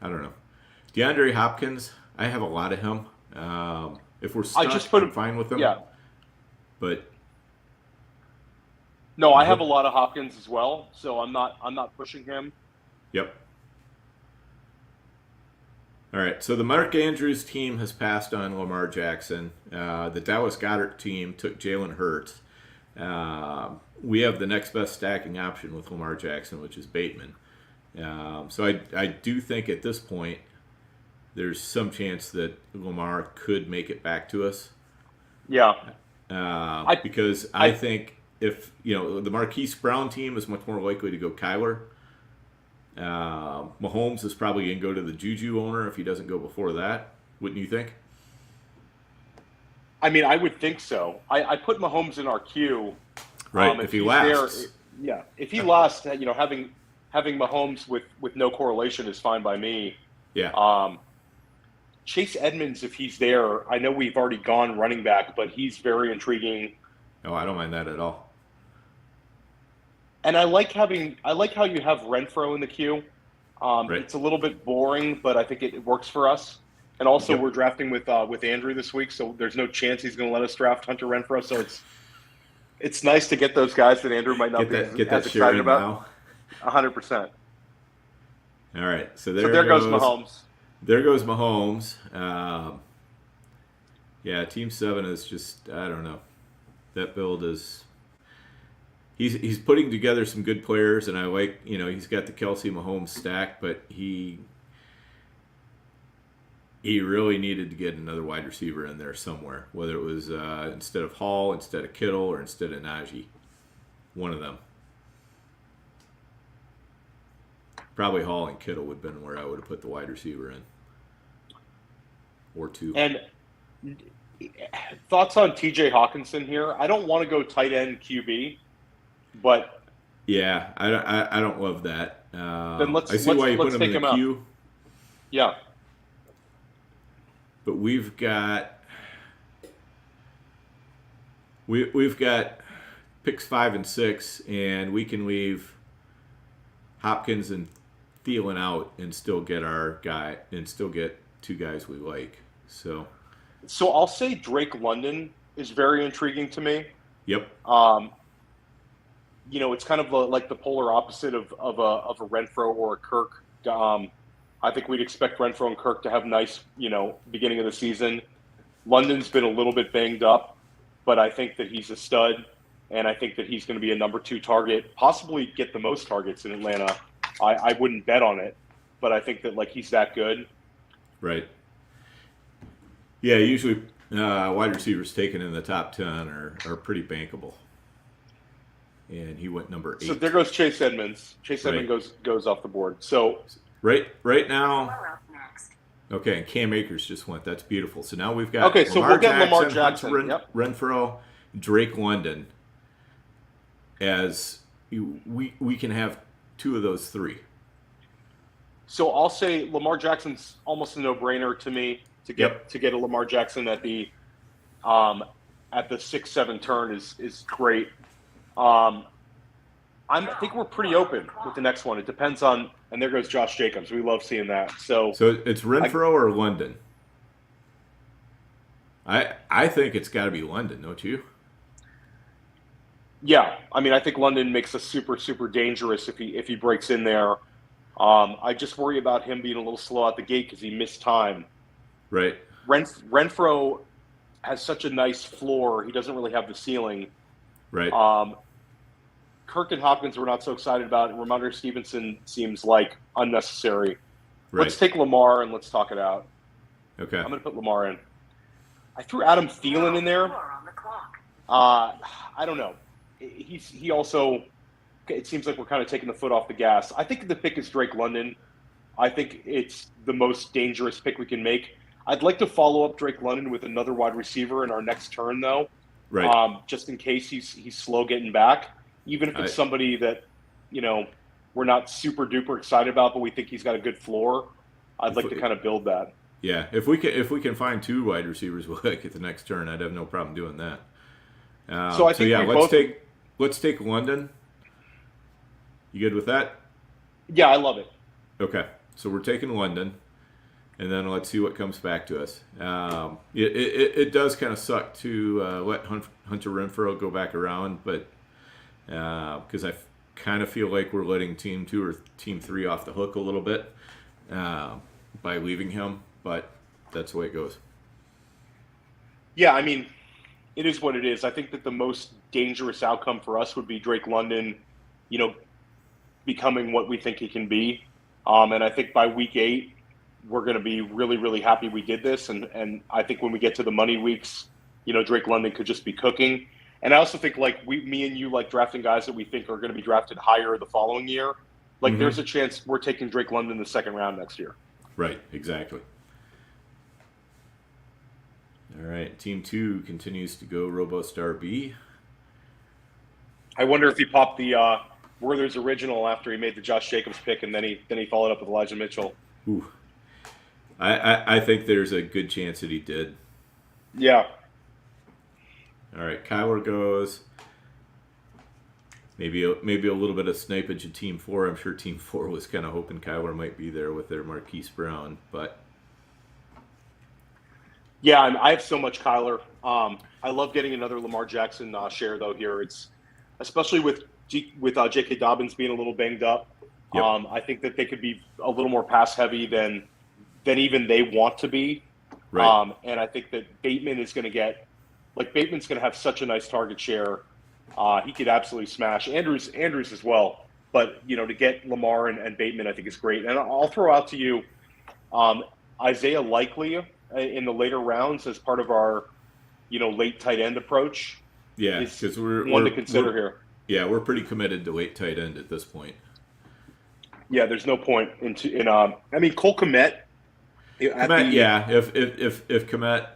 I don't know. DeAndre Hopkins. I have a lot of him. If we're stuck, I'm fine with him. Yeah. But no, I have a lot of Hopkins as well, so I'm not pushing him. Yep. All right. So the Mark Andrews team has passed on Lamar Jackson. The Dallas Goedert team took Jalen Hurts. We have the next best stacking option with Lamar Jackson, which is Bateman. So I do think at this point there's some chance that Lamar could make it back to us. Yeah. Because I think if the Marquise Brown team is much more likely to go Kyler. Mahomes is probably going to go to the Juju owner if he doesn't go before that. Wouldn't you think? I mean, I would think so. I put Mahomes in our queue. Right, if he lasts. If he lasts, having Mahomes with no correlation is fine by me. Yeah. Chase Edmonds, if he's there, I know we've already gone running back, but he's very intriguing. Oh, I don't mind that at all. And I like how you have Renfro in the queue. Right. It's a little bit boring, but I think it works for us. And also, we're drafting with Andrew this week, so there's no chance he's going to let us draft Hunter Renfro. So it's nice to get those guys that Andrew might not be as excited about. 100%. All right, so there goes Mahomes. There goes Mahomes. Yeah, Team 7 is just, I don't know. That build is... He's putting together some good players, and I like, he's got the Kelsey Mahomes stack, but he really needed to get another wide receiver in there somewhere, whether it was instead of Hall, instead of Kittle, or instead of Najee. One of them. Probably Hall and Kittle would have been where I would have put the wide receiver in. Or two. And thoughts on TJ Hawkinson here? I don't want to go tight end QB, but... Yeah, I don't love that. Then let's I see why you put him in the queue. Out. Yeah. But we've got picks 5 and 6, and we can leave Hopkins and Thielen out and still get our guy and still get two guys we like. So I'll say Drake London is very intriguing to me. Yep. It's kind of like the polar opposite of a Renfro or a Kirk. I think we'd expect Renfro and Kirk to have nice, beginning of the season. London's been a little bit banged up, but I think that he's a stud, and I think that he's going to be a number 2 target, possibly get the most targets in Atlanta. I wouldn't bet on it, but I think that he's that good. Right. Yeah, usually wide receivers taken in the top 10 are pretty bankable. And he went number 8. So there goes Chase Edmonds. Edmonds goes off the board. So right now. Okay, and Cam Akers just went. That's beautiful. So now we've got Lamar Jackson, Renfro, Drake London. As we can have 2 of those 3. So I'll say Lamar Jackson's almost a no-brainer to me to get a Lamar Jackson at the 6-7 turn is great. I think we're pretty open with the next one. It depends on, and there goes Josh Jacobs. We love seeing that. So it's Renfro or London. I think it's got to be London, don't you? Yeah, I mean, I think London makes us super, super dangerous if he breaks in there. I just worry about him being a little slow out the gate because he missed time. Right. Renfro has such a nice floor. He doesn't really have the ceiling. Right. Kirk and Hopkins we're not so excited about. Ramondre Stevenson seems like unnecessary. Right. Let's take Lamar and let's talk it out. Okay. I'm going to put Lamar in. I threw Adam Thielen in there. I don't know. He also, it seems like we're kind of taking the foot off the gas. I think the pick is Drake London. I think it's the most dangerous pick we can make. I'd like to follow up Drake London with another wide receiver in our next turn, though. Right. Just in case he's slow getting back. Even if it's somebody that, we're not super duper excited about, but we think he's got a good floor. I'd like to kind of build that. Yeah, if we can find 2 wide receivers we'll like at the next turn, I'd have no problem doing that. I think let's take London. You good with that? Yeah, I love it. Okay, so we're taking London, and then let's see what comes back to us. It does kind of suck to let Hunter Renfro go back around, but because I kind of feel like we're letting Team 2 or Team 3 off the hook a little bit by leaving him, but that's the way it goes. Yeah, I mean, it is what it is. I think that the most dangerous outcome for us would be Drake London, becoming what we think he can be. And I think by week 8, we're going to be really, really happy we did this. And I think when we get to the money weeks, Drake London could just be cooking. And I also think like me and you like drafting guys that we think are going to be drafted higher the following year. Like there's a chance we're taking Drake London in the second round next year. Right, exactly. All right, Team 2 continues to go RoboStar B. I wonder if he popped the Werther's original after he made the Josh Jacobs pick, and then he followed up with Elijah Mitchell. Ooh. I think there's a good chance that he did. Yeah. All right, Kyler goes. Maybe a little bit of snipage at Team 4. I'm sure Team 4 was kind of hoping Kyler might be there with their Marquise Brown, but yeah, I have so much Kyler. I love getting another Lamar Jackson share though here. It's especially with J.K. Dobbins being a little banged up. Yep. I think that they could be a little more pass heavy than even they want to be. Right. And I think that Bateman is going to get Bateman's going to have such a nice target share. He could absolutely smash Andrews as well. But to get Lamar and Bateman, I think is great. And I'll throw out to you Isaiah Likely in the later rounds as part of our late tight end approach. Yeah, because we're one to consider here. Yeah, we're pretty committed to late tight end at this point. Yeah, there's no point in I mean, Cole Kmet. Kmet, yeah. If Kmet,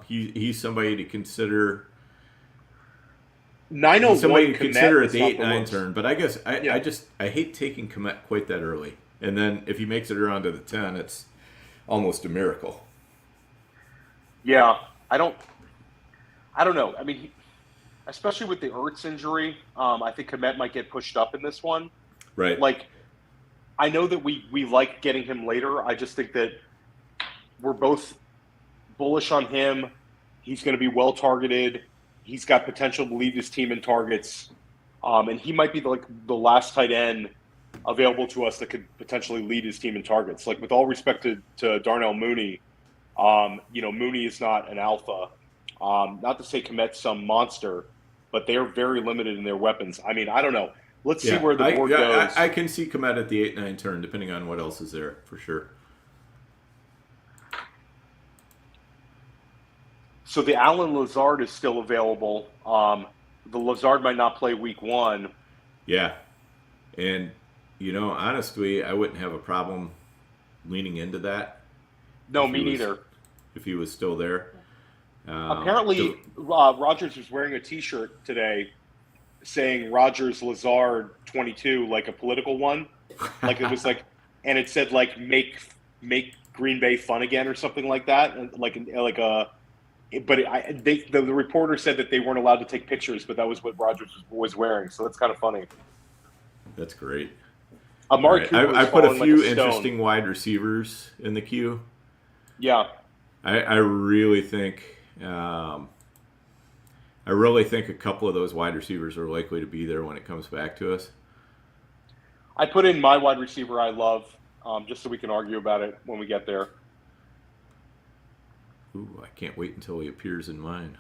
he's somebody to consider. 901. Somebody to consider at the Kmet 8-9 turn, but I guess I hate taking Kmet quite that early. And then if he makes it around to the 10, it's almost a miracle. Yeah, I don't know. I mean, especially with the Ertz injury, I think Kmet might get pushed up in this one. Right. Like, I know that we like getting him later. I just think that we're both bullish on him. He's going to be well targeted. He's got potential to lead his team in targets. And he might be the last tight end available to us that could potentially lead his team in targets. Like, with all respect to Darnell Mooney, Mooney is not an alpha. Not to say Kmet's some monster, but they're very limited in their weapons. I mean, I don't know. Let's see where the board goes. I can see Kmet at the 8-9 turn, depending on what else is there, for sure. So the Allen Lazard is still available. The Lazard might not play week 1. Yeah. And, honestly, I wouldn't have a problem leaning into that. No, me neither. If he was still there. Apparently, Rogers was wearing a T-shirt today saying Rogers Lazard 22, like a political one. Like it was like, and it said like make Green Bay fun again or something like that. And the reporter said that they weren't allowed to take pictures, but that was what Rogers was wearing. So that's kind of funny. That's great. Amari Cooper I put a few interesting wide receivers in the queue. Yeah. I really think a couple of those wide receivers are likely to be there when it comes back to us. I put in my wide receiver I love, just so we can argue about it when we get there. Ooh, I can't wait until he appears in mine.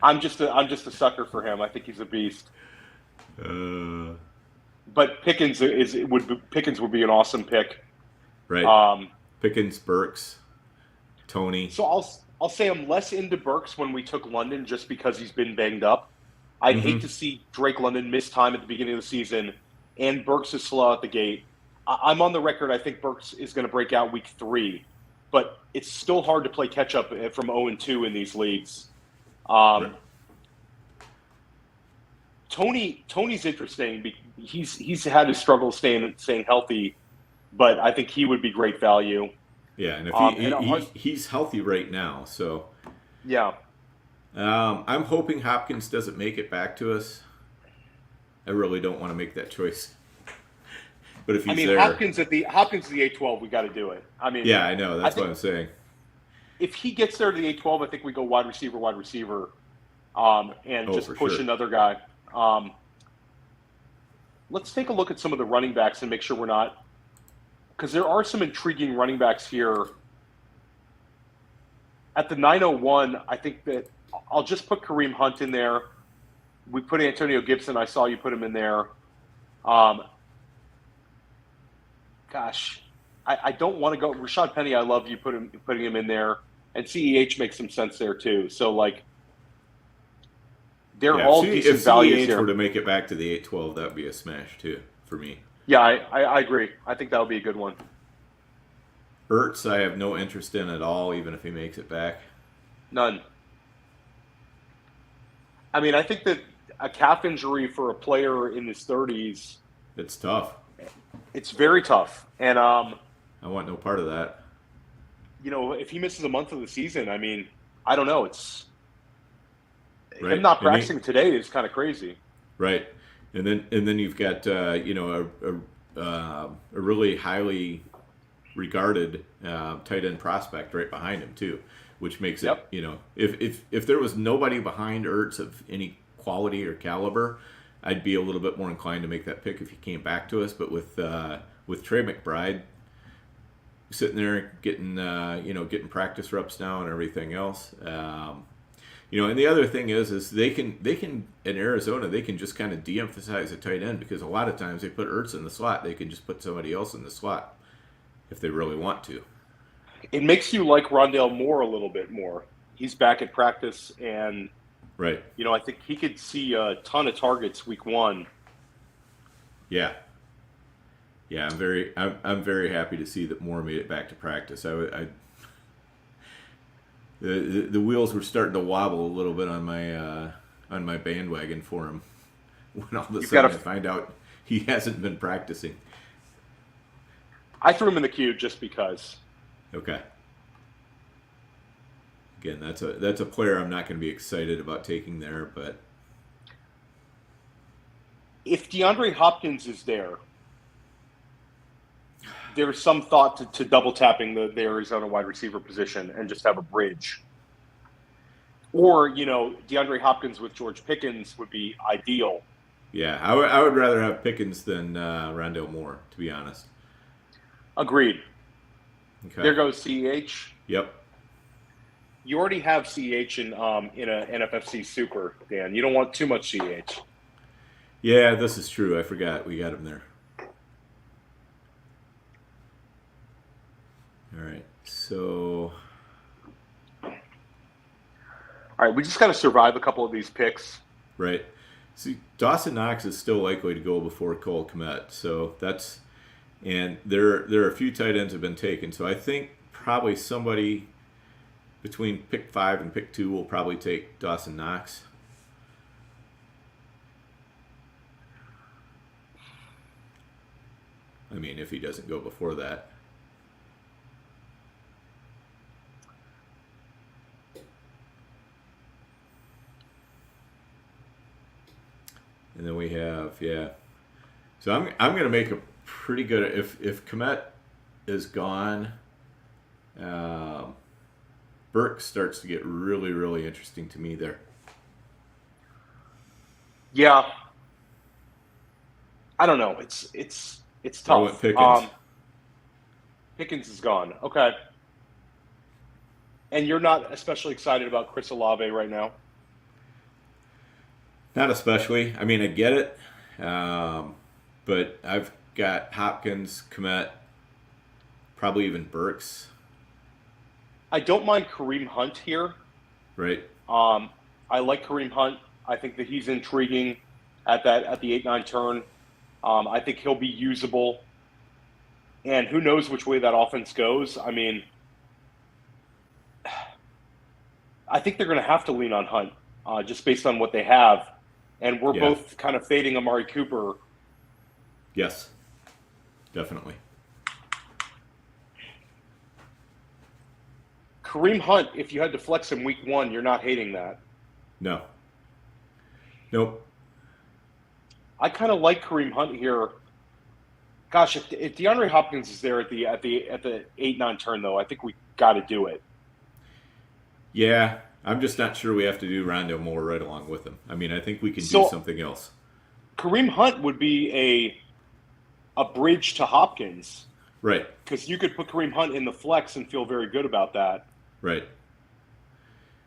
I'm just a sucker for him. I think he's a beast. But Pickens would be an awesome pick. Right. Pickens, Burks, Tony. So I'll say I'm less into Burks when we took London just because he's been banged up. I'd hate to see Drake London miss time at the beginning of the season, and Burks is slow out the gate. I'm on the record. I think Burks is going to break out week 3, but it's still hard to play catch up from 0-2 in these leagues. Right. Tony's interesting. He's had his struggles staying healthy, but I think he would be great value. Yeah, and if he's healthy right now, so yeah. I'm hoping Hopkins doesn't make it back to us. I really don't want to make that choice. But if he's there, Hopkins at the A12, we got to do it. I mean, yeah, I know. That's what I'm saying. If he gets there to the A12, I think we go wide receiver, and just push another guy. Let's take a look at some of the running backs and make sure we're not, because there are some intriguing running backs here. At the 901, I think that I'll just put Kareem Hunt in there. We put Antonio Gibson. I saw you put him in there. Gosh, I don't want to go Rashad Penny. I love you putting him in there, and CEH makes some sense there too. So like, they're all decent values here. If CEH were to make it back to the 8-12, that would be a smash too for me. Yeah, I agree. I think that would be a good one. Ertz, I have no interest in at all, even if he makes it back. None. I mean, I think that a calf injury for a player in his 30s, it's tough. It's very tough, and I want no part of that. You know, if he misses a month of the season, I mean, I don't know. It's right. Him not practicing today is kind of crazy. Right, and then you've got you know, a really highly regarded tight end prospect right behind him too, which makes it, you know, if there was nobody behind Ertz of any quality or caliber, I'd be a little bit more inclined to make that pick if he came back to us. But with Trey McBride sitting there getting you know, getting practice reps now and everything else, you know, and the other thing is they can in Arizona, they can just kind of de-emphasize a tight end, because a lot of times they put Ertz in the slot, they can just put somebody else in the slot if they really want to. It makes you like Rondale Moore a little bit more. He's back at practice, and right, you know, I think he could see a ton of targets week 1. Yeah, I'm very happy to see that Moore made it back to practice. The wheels were starting to wobble a little bit on my bandwagon for him when all of a sudden I find out he hasn't been practicing. I threw him in the queue just because. Okay. Again, that's a player I'm not going to be excited about taking there, but if DeAndre Hopkins is there, there's some thought to double tapping the Arizona wide receiver position and just have a bridge. Or, you know, DeAndre Hopkins with George Pickens would be ideal. Yeah, I would rather have Pickens than Rondale Moore, to be honest. Agreed. Okay. There goes CEH. Yep. You already have CEH in a NFFC Super, Dan. You don't want too much CEH. Yeah, this is true. I forgot we got him there. All right, so. All right, we just got to survive a couple of these picks. Right. See, Dawson Knox is still likely to go before Cole Kmet, so that's. And there are a few tight ends have been taken, so I think probably somebody between pick 5 and pick 2 will probably take Dawson Knox. I mean, if he doesn't go before that. And then we have, yeah. So I'm going to make a pretty good, if Kmet is gone, Burke starts to get really, really interesting to me there. Yeah. I don't know. It's tough. I went Pickens. Pickens is gone. Okay. And you're not especially excited about Chris Olave right now? Not especially. I mean, I get it. But I've got Hopkins, Kmet, probably even Burks. I don't mind Kareem Hunt here. Right. I like Kareem Hunt. I think that he's intriguing at the 8-9 turn. I think he'll be usable. And who knows which way that offense goes. I mean, I think they're going to have to lean on Hunt just based on what they have. And we're both kind of fading Amari Cooper. Yes, definitely. Kareem Hunt, if you had to flex him week 1, you're not hating that. No. Nope. I kind of like Kareem Hunt here. Gosh, if DeAndre Hopkins is there at the 8-9 turn, though, I think we got to do it. Yeah, I'm just not sure we have to do Rondale Moore right along with him. I mean, I think we can do something else. Kareem Hunt would be a bridge to Hopkins. Right. Because you could put Kareem Hunt in the flex and feel very good about that. Right.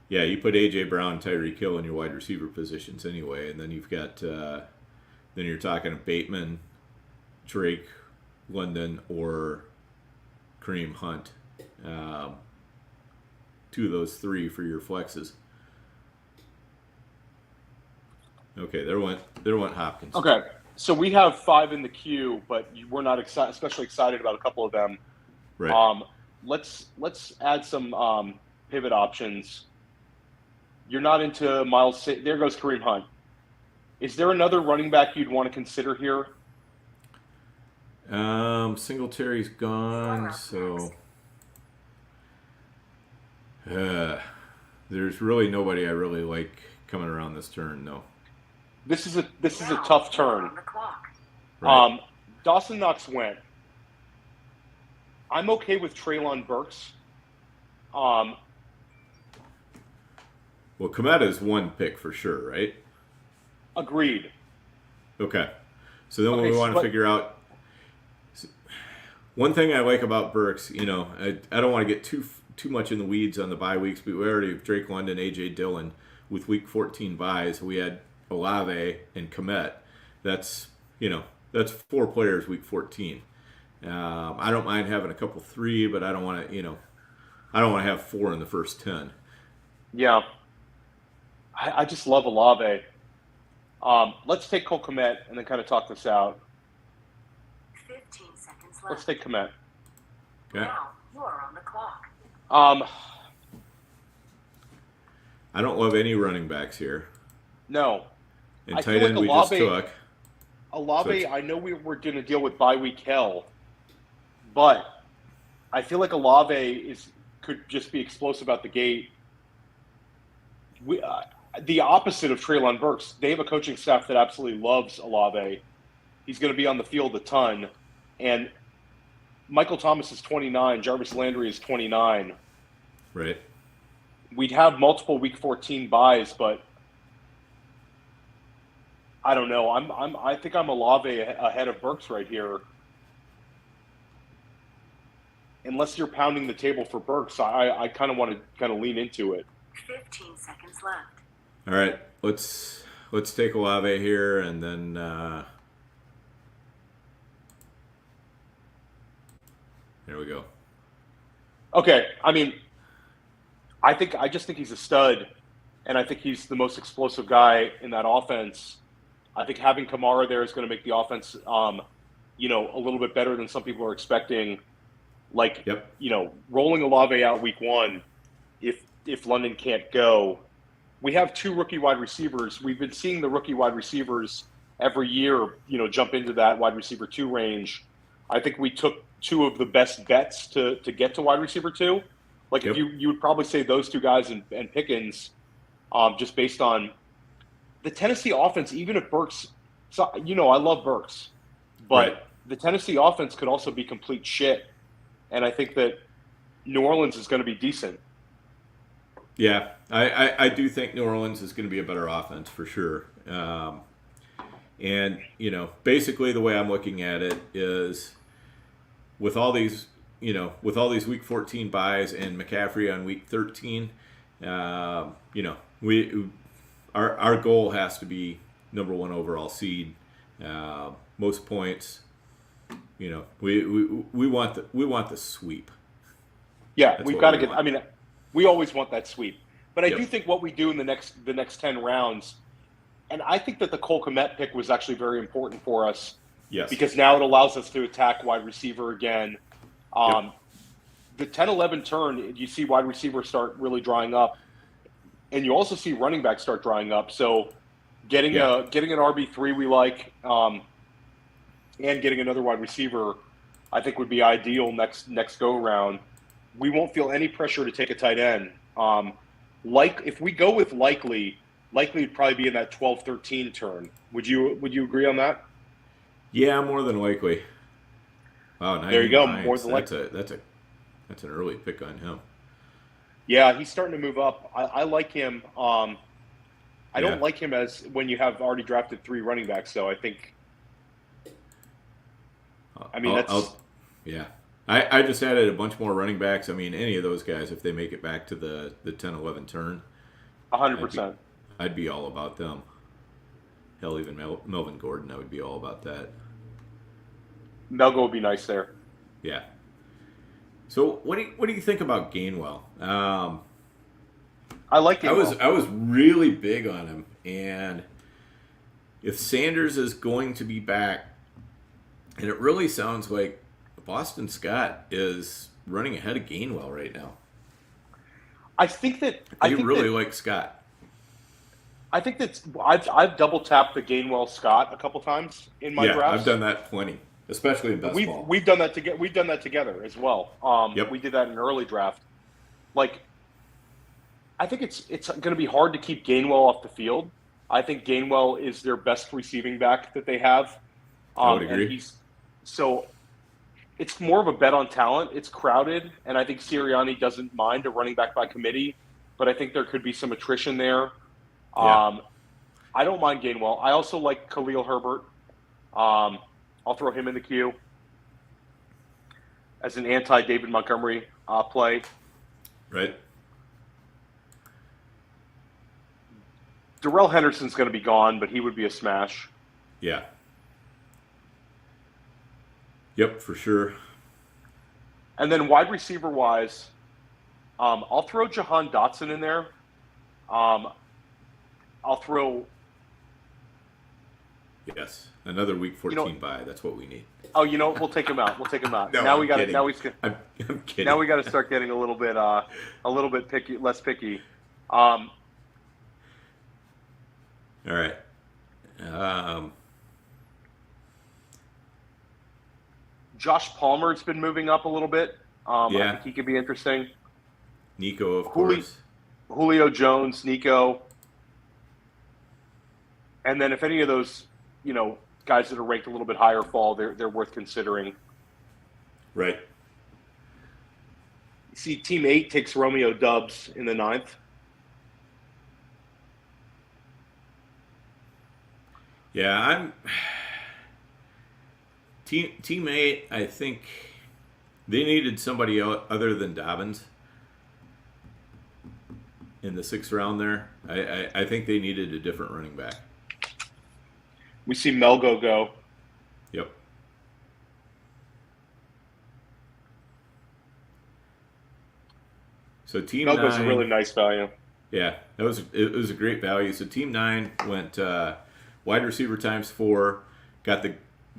Yeah, you put A.J. Brown, Tyreek Hill in your wide receiver positions anyway, and then you've got, then you're talking Bateman, Drake, London, or Kareem Hunt. 2 of those 3 for your flexes. Okay, there went Hopkins. Okay, so we have 5 in the queue, but we're not especially excited about a couple of them. Right. Let's add some pivot options. You're not into Miles. There goes Kareem Hunt. Is there another running back you'd want to consider here? Singletary's gone, so there's really nobody I really like coming around this turn, no. This is a tough turn. Right. Dawson Knox went. I'm okay with Treylon Burks. Well, Komet is 1 pick for sure, right? Agreed. Okay. So then we want to figure out. One thing I like about Burks, I don't want to get too much in the weeds on the bye weeks, but we already have Drake London, A.J. Dillon with week 14 buys. We had Olave and Komet. That's 4 players week 14. I don't mind having a couple 3, but I don't want to, I don't want to have 4 in the first 10. Yeah. I just love Olave. Let's take Cole Komet and then kind of talk this out. 15 seconds left. Let's take Komet. Okay. Now you are on the clock. I don't love any running backs here. No. And tight end we just took. Olave, I know we're going to deal with bye week hell, but I feel like Olave could just be explosive out the gate. The opposite of Treylon Burks. They have a coaching staff that absolutely loves Olave. He's going to be on the field a ton. And Michael Thomas is 29. Jarvis Landry is 29. Right. We'd have multiple week 14 buys, but I don't know. I think I'm Olave ahead of Burks right here. Unless you're pounding the table for Burks, I kind of want to kind of lean into it. 15 seconds left. All right, let's take Olave here, and then there we go. Okay, I mean, I just think he's a stud, and I think he's the most explosive guy in that offense. I think having Kamara there is going to make the offense, a little bit better than some people are expecting. Like, rolling Olave out week 1, if London can't go. We have 2 rookie wide receivers. We've been seeing the rookie wide receivers every year, jump into that wide receiver 2 range. I think we took 2 of the best bets to get to wide receiver 2. Like, if you would probably say those 2 guys and Pickens, just based on the Tennessee offense, even if Burks, I love Burks, but the Tennessee offense could also be complete shit. And I think that New Orleans is going to be decent. Yeah, I do think New Orleans is going to be a better offense for sure. And, basically the way I'm looking at it is with all these week 14 buys and McCaffrey on week 13, our goal has to be number 1 overall seed, most points. We want the sweep. Yeah, we've got to get. I mean, we always want that sweep, but I do think what we do in the next 10 rounds, and I think that the Cole Kmet pick was actually very important for us. Yes. Because now it allows us to attack wide receiver again. The 10-11 turn, you see wide receivers start really drying up, and you also see running backs start drying up. So getting an RB3 we like, and getting another wide receiver, I think would be ideal next go round. We won't feel any pressure to take a tight end. If we go with likely would probably be in that 12-13 turn. Would you agree on that? Yeah, more than likely. Wow, there you go. More than likely. That's an early pick on him. Yeah, he's starting to move up. I like him. I don't like him as when you have already drafted 3 running backs. So I think. I just added a bunch more running backs. I mean, any of those guys, if they make it back to the 10-11 turn, 100%. I'd be all about them. Hell, even Melvin Gordon, I would be all about that. Melgo would be nice there. Yeah. So what do you think about Gainwell? I like Gainwell. I was really big on him, and if Sanders is going to be back, and it really sounds like Boston Scott is running ahead of Gainwell right now. I think really like Scott. I think that I've double tapped the Gainwell Scott a couple times in my drafts. I've done that plenty, especially in best ball. We've done that together. We've done that together as well. We did that in an early draft. Like, I think it's going to be hard to keep Gainwell off the field. I think Gainwell is their best receiving back that they have. I would agree. So it's more of a bet on talent. It's crowded, and I think Sirianni doesn't mind a running back by committee, but I think there could be some attrition there. Yeah. I don't mind Gainwell. I also like Khalil Herbert. I'll throw him in the queue as an anti-David Montgomery play. Right. Darrell Henderson's going to be gone, but he would be a smash. Yeah. Yep, for sure. And then wide receiver-wise, I'll throw Jahan Dotson in there. I'll throw... Yes, another Week 14 bye. That's what we need. Oh, we'll take him out. No, now we got it. Now I'm kidding. Now we got to start getting a little bit picky, less picky. All right. Josh Palmer's been moving up a little bit. I think he could be interesting. Nico, of course. Julio Jones, Nico. And then if any of those, guys that are ranked a little bit higher fall, they're worth considering. Right. You see, Team 8 takes Romeo Doubs in the 9th. Yeah, Team 8, I think they needed somebody other than Dobbins in the 6th round there. I think they needed a different running back. We see Melgo go. Yep. So Team 9... Melgo's a really nice value. Yeah, it was a great value. So Team 9 went wide receiver times 4, got the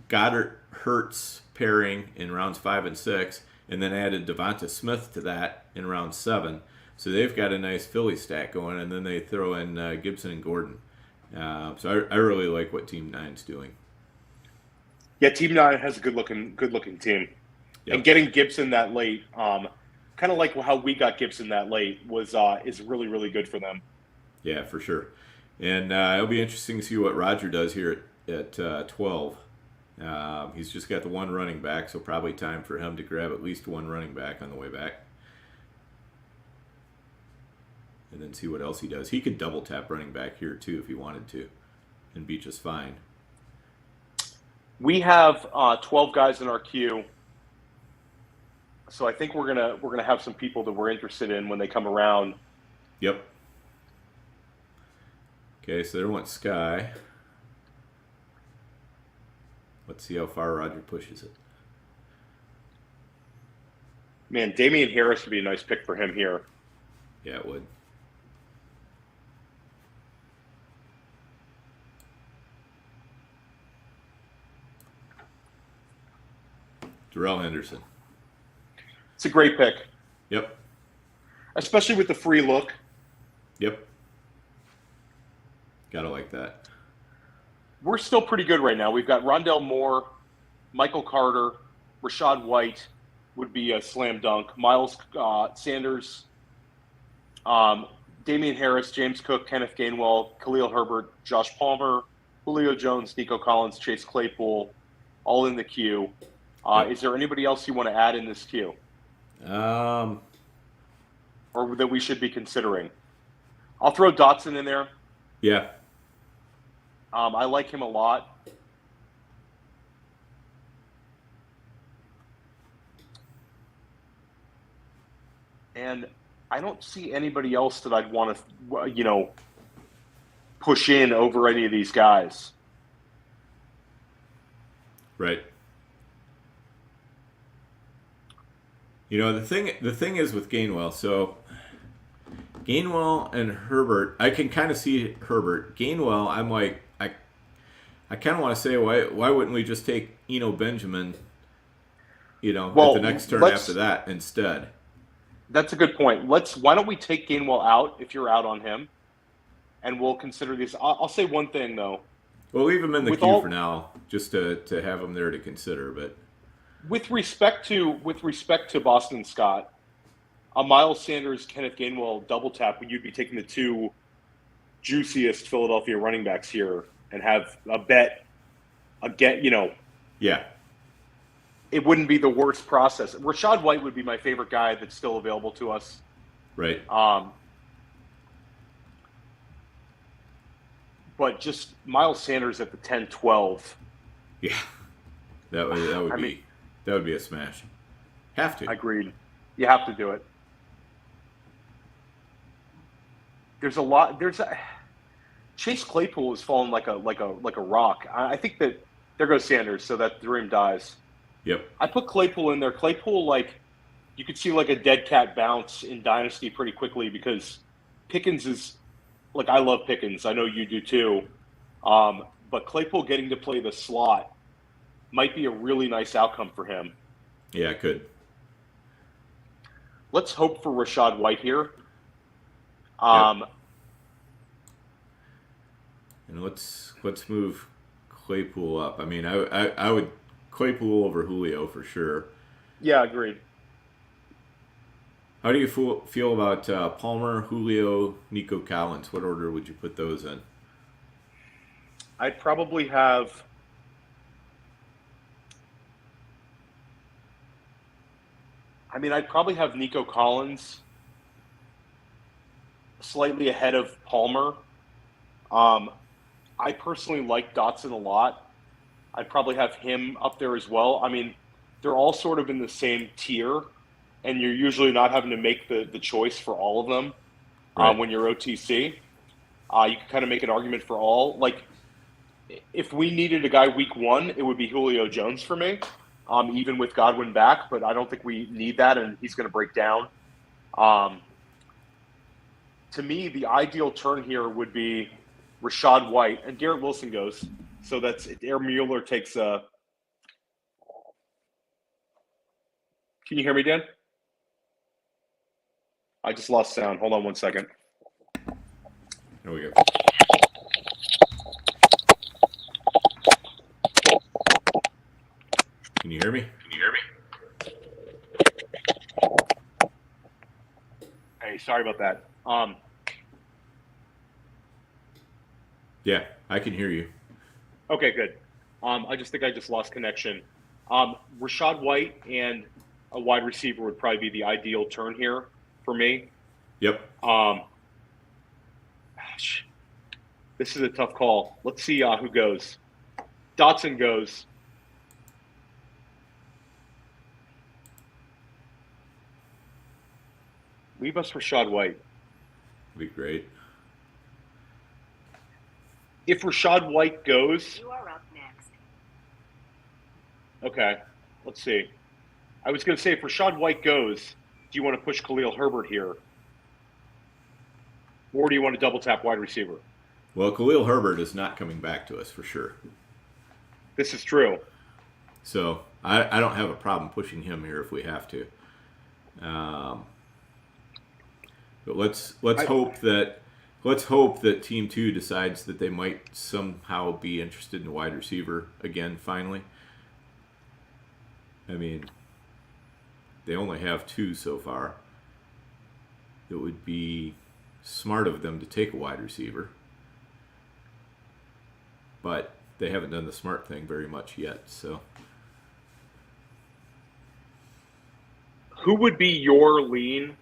Goddard-Hurts pairing in rounds 5 and 6, and then added Devonta Smith to that in round 7. So they've got a nice Philly stack going, and then they throw in Gibson and Gordon. So I really like what Team 9's doing. Yeah, Team 9 has a good looking team. Yep. And getting Gibson that late, kind of like how we got Gibson that late, is really, really good for them. Yeah, for sure. And it'll be interesting to see what Roger does here at 12. He's just got the one running back, so probably time for him to grab at least one running back on the way back. And then see what else he does. He could double tap running back here too if he wanted to, and be just fine. We have 12 guys in our queue, so I think we're gonna have some people that we're interested in when they come around. Yep. Okay, so there went Sky. Let's see how far Roger pushes it. Man, Damian Harris would be a nice pick for him here. Yeah, it would. Darrell Henderson. It's a great pick. Yep. Especially with the free look. Yep. Gotta like that. We're still pretty good right now. We've got Rondell Moore, Michael Carter, Rachaad White would be a slam dunk. Miles Sanders, Damian Harris, James Cook, Kenneth Gainwell, Khalil Herbert, Josh Palmer, Julio Jones, Nico Collins, Chase Claypool, all in the queue. Is there anybody else you want to add in this queue? Or that we should be considering? I'll throw Dotson in there. Yeah. I like him a lot. And I don't see anybody else that I'd want to, push in over any of these guys. Right. You know, the thing is with Gainwell. So Gainwell and Herbert, I can kind of see Herbert. Gainwell, I'm like, I kind of want to say, why wouldn't we just take Eno Benjamin, you know, at the next turn after that instead? That's a good point. Why don't we take Gainwell out if you're out on him, and we'll consider these. I'll say one thing though. We'll leave him in the queue for now, just to have him there to consider. But with respect to Boston Scott, a Miles Sanders, Kenneth Gainwell double tap, you'd be taking the two juiciest Philadelphia running backs here and have a bet again. You know, yeah. It wouldn't be the worst process. Rachaad White would be my favorite guy that's still available to us. Right. But just Miles Sanders at the 10-12. Yeah. That would be a smash. Have to. Agreed. You have to do it. Chase Claypool has fallen like a rock. I think that there goes Sanders, so that dream dies. Yep. I put Claypool in there. Claypool, like, you could see like a dead cat bounce in Dynasty pretty quickly because Pickens is, like, I love Pickens. I know you do too. But Claypool getting to play the slot might be a really nice outcome for him. Yeah, it could. Let's hope for Rachaad White here. Yep. And let's move Claypool up. I mean, I would Claypool over Julio for sure. Yeah, agreed. How do you feel about Palmer, Julio, Nico Collins? What order would you put those in? I'd probably have Nico Collins slightly ahead of Palmer. I personally like Dotson a lot. I'd probably have him up there as well. I mean, they're all sort of in the same tier, and you're usually not having to make the choice for all of them when you're OTC. You can kind of make an argument for all. Like, if we needed a guy week one, it would be Julio Jones for me, even with Godwin back, but I don't think we need that, and he's going to break down. To me, the ideal turn here would be Rachaad White, and Garrett Wilson goes. So that's Aaron Mueller takes a. Can you hear me, Dan? I just lost sound. Hold on one second. There we go. Can you hear me? Hey, sorry about that. Yeah, I can hear you. Okay, good. I just think I just lost connection. Rachaad White and a wide receiver would probably be the ideal turn here for me. Yep. This is a tough call. Let's see who goes. Dotson goes. Leave us Rachaad White. Be great. If Rachaad White goes, You are up next. okay, let's see. I was going to say, if Rachaad White goes, do you want to push Khalil Herbert here? Or do you want to double tap wide receiver? Well, Khalil Herbert is not coming back to us for sure. This is true. So I don't have a problem pushing him here if we have to. But let's hope that Team 2 decides that they might somehow be interested in a wide receiver again, finally. I mean, they only have 2 so far. It would be smart of them to take a wide receiver. But they haven't done the smart thing very much yet, so. Who would be your lean,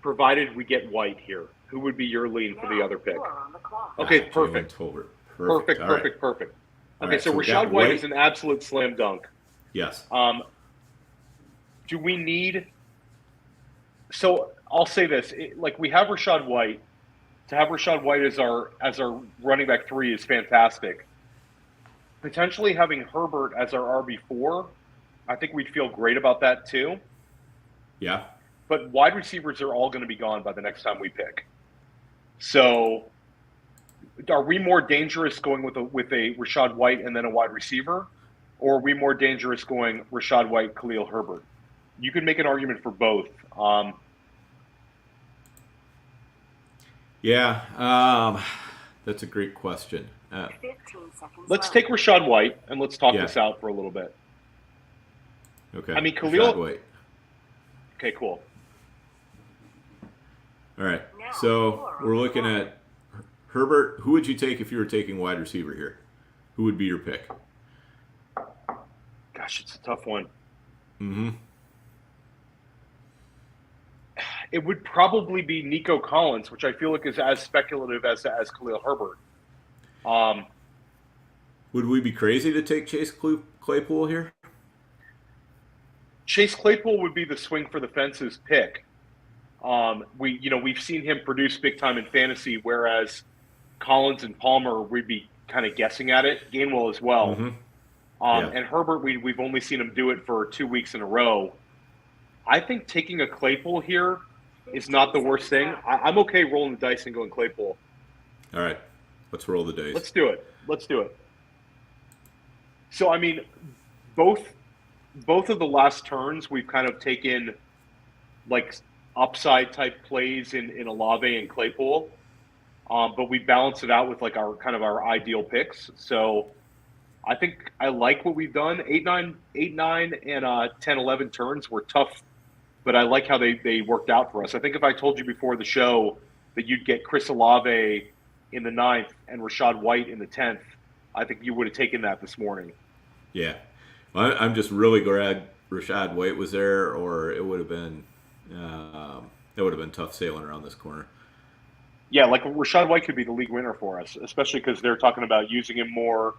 provided we get White here? Who would be your lean for the other pick? You are on the clock. Okay, perfect. Perfect. Okay, right, so Rachaad White is an absolute slam dunk. Yes. Do we need? So I'll say this: we have Rachaad White. To have Rachaad White as our running back 3 is fantastic. Potentially having Herbert as our RB4, I think we'd feel great about that too. Yeah. But wide receivers are all going to be gone by the next time we pick. So are we more dangerous going with a Rachaad White and then a wide receiver? Or are we more dangerous going Rachaad White, Khalil Herbert? You could make an argument for both. That's a great question. 15 seconds Let's left. take Rachaad White and let's talk this out for a little bit. Okay. I mean, Khalil. Rachaad White. Okay, cool. All right. So we're looking at Herbert. Who would you take if you were taking wide receiver here? Who would be your pick? Gosh, it's a tough one. Mm-hmm. It would probably be Nico Collins, which I feel like is as speculative as Khalil Herbert. Would we be crazy to take Chase Claypool here? Chase Claypool would be the swing for the fences pick. We've seen him produce big time in fantasy, whereas Collins and Palmer, we'd be kind of guessing at it. Gainwell as well. Mm-hmm. And Herbert, we've only seen him do it for 2 weeks in a row. I think taking a Claypool here is not the worst thing. I'm okay rolling the dice and going Claypool. All right. Let's roll the dice. Let's do it. So, I mean, both of the last turns, we've kind of taken like upside type plays in Olave and Claypool, but we balance it out with like our ideal picks. So I think I like what we've done. 8, 9, and 10, 11 turns were tough, but I like how they worked out for us. I think if I told you before the show that you'd get Chris Olave in the 9th and Rachaad White in the 10th, I think you would have taken that this morning. Yeah. Well, I'm just really glad Rachaad White was there, or it would have been tough sailing around this corner. Yeah, like Rachaad White could be the league winner for us, especially because they're talking about using him more.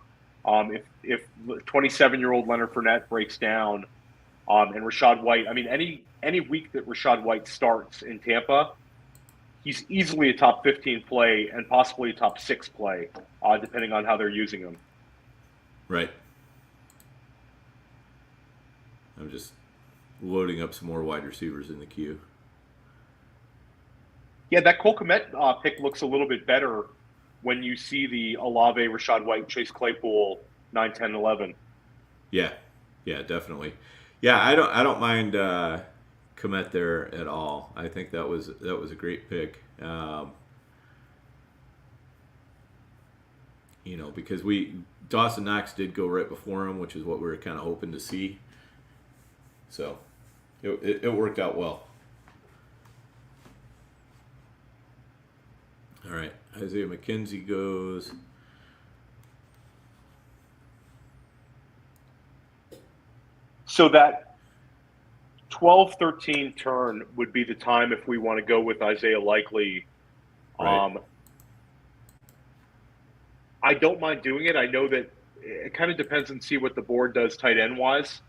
If 27-year-old Leonard Fournette breaks down, and Rachaad White, I mean, any week that Rachaad White starts in Tampa, he's easily a top 15 play and possibly a top 6 play, depending on how they're using him. Right. I'm just loading up some more wide receivers in the queue. Yeah, that Cole Kmet pick looks a little bit better when you see the Olave, Rachaad White, Chase Claypool 9, 10, 11. Yeah, definitely. Yeah, I don't mind Kmet there at all. I think that was a great pick. Because Dawson Knox did go right before him, which is what we were kind of hoping to see. So it worked out well. All right, Isaiah McKenzie goes. So that 12-13 turn would be the time if we want to go with Isaiah Likely. Right. I don't mind doing it. I know that it kind of depends and see what the board does tight end wise.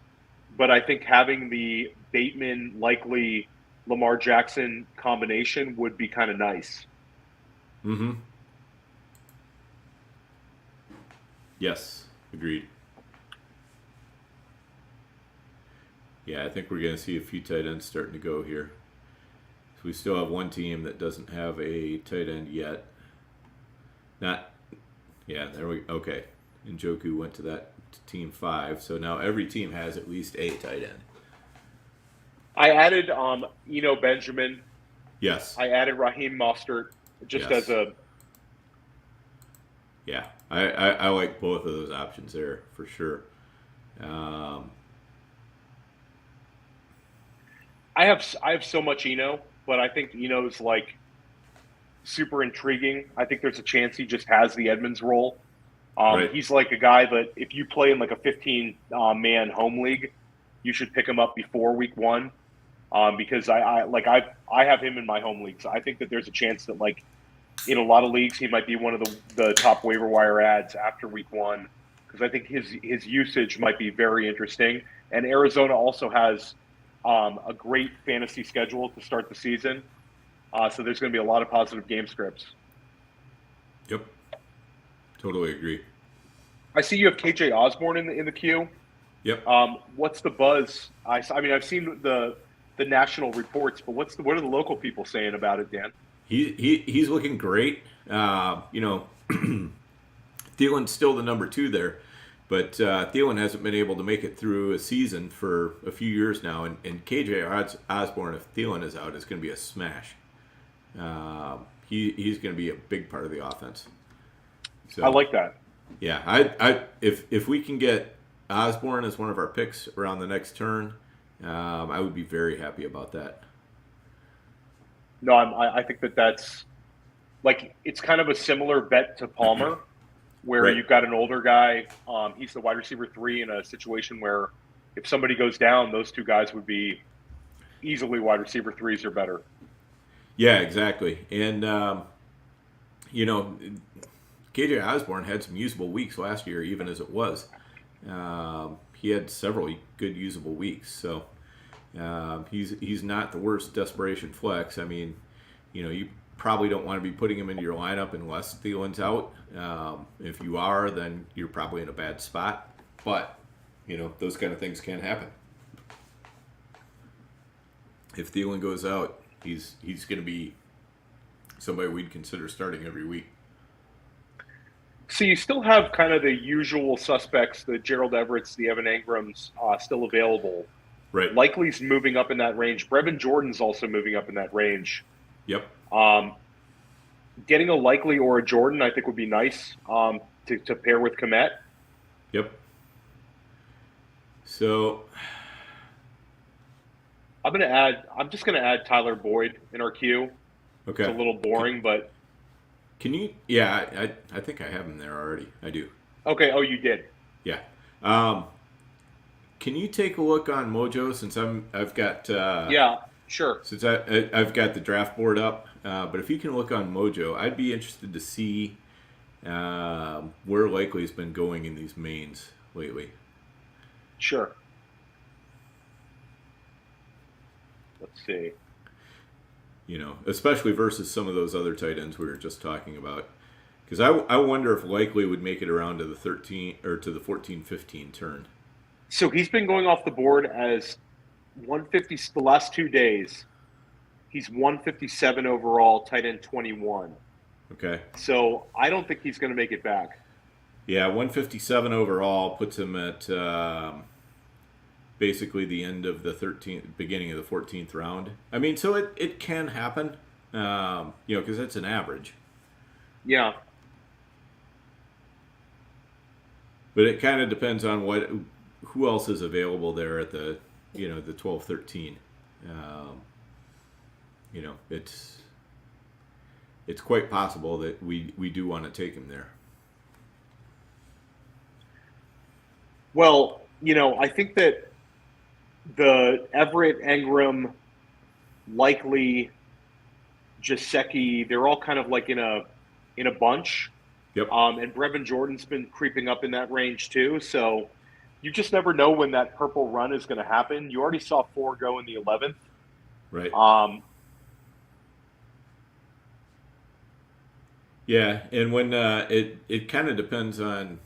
But I think having the Bateman, Likely, Lamar Jackson combination would be kind of nice. Mm-hmm. Yes, agreed. Yeah, I think we're going to see a few tight ends starting to go here. So we still have one team that doesn't have a tight end yet. Okay. Njoku went to that team 5, so now every team has at least a tight end. I added Eno Benjamin. Yes. I added Raheem Mostert as a... Yeah, I like both of those options there for sure. I have so much Eno, but I think Eno's like super intriguing. I think there's a chance he just has the Edmonds role. Right. He's like a guy that if you play in like a 15-man home league, you should pick him up before week 1, because I have him in my home leagues. I think that there's a chance that like in a lot of leagues he might be one of the top waiver wire ads after week 1, because I think his usage might be very interesting. And Arizona also has a great fantasy schedule to start the season, so there's going to be a lot of positive game scripts. Yep. Totally agree. I see you have KJ Osborne in the queue. Yep. What's the buzz? I mean, I've seen the national reports, but what are the local people saying about it, Dan? He's looking great. You know, Thielen's still the number 2 there, but Thielen hasn't been able to make it through a season for a few years now, and KJ Osborne, if Thielen is out, is going to be a smash. He's going to be a big part of the offense. So, I like that. Yeah, if we can get Osborne as one of our picks around the next turn, I would be very happy about that. No, I think that's like, it's kind of a similar bet to Palmer, where Right. you've got an older guy. He's the wide receiver 3 in a situation where if somebody goes down, those 2 guys would be easily wide receiver 3s or better. Yeah, exactly. And, you know, KJ Osborne had some usable weeks last year, even as it was. He had several good usable weeks. So he's not the worst desperation flex. I mean, you know, you probably don't want to be putting him into your lineup unless Thielen's out. If you are, then you're probably in a bad spot. But, you know, those kind of things can happen. If Thielen goes out, he's going to be somebody we'd consider starting every week. So you still have kind of the usual suspects, the Gerald Everett's, the Evan Engrams, still available. Right. Likely's moving up in that range. Brevin Jordan's also moving up in that range. Yep. Getting a Likely or a Jordan, I think, would be nice to pair with Kmet. Yep. So I'm just gonna add Tyler Boyd in our queue. Okay. It's a little boring, but can you? Yeah, I think I have him there already. I do. Okay. Oh, you did. Yeah. Can you take a look on Mojo since I've got yeah, sure. Since I've got the draft board up, but if you can look on Mojo, I'd be interested to see where Likely's been going in these mains lately. Sure. Let's see. You know, especially versus some of those other tight ends we were just talking about. Because I wonder if Likely would make it around to the 13 or to the 14-15 turn. So he's been going off the board as 150 the last 2 days. He's 157 overall, tight end 21. Okay. So I don't think he's going to make it back. Yeah, 157 overall puts him at basically the end of the 13th, beginning of the 14th round. I mean, so it can happen, you know, because that's an average. Yeah. But it kind of depends on who else is available there at the, you know, the 12-13. You know, it's quite possible that we do want to take him there. Well, you know, I think that the Everett, Engram, Likely, Jasecki, they're all kind of like in a bunch. Yep. And Brevin Jordan's been creeping up in that range too. So you just never know when that purple run is going to happen. You already saw 4 go in the 11th. Right. Yeah, and when it kind of depends on,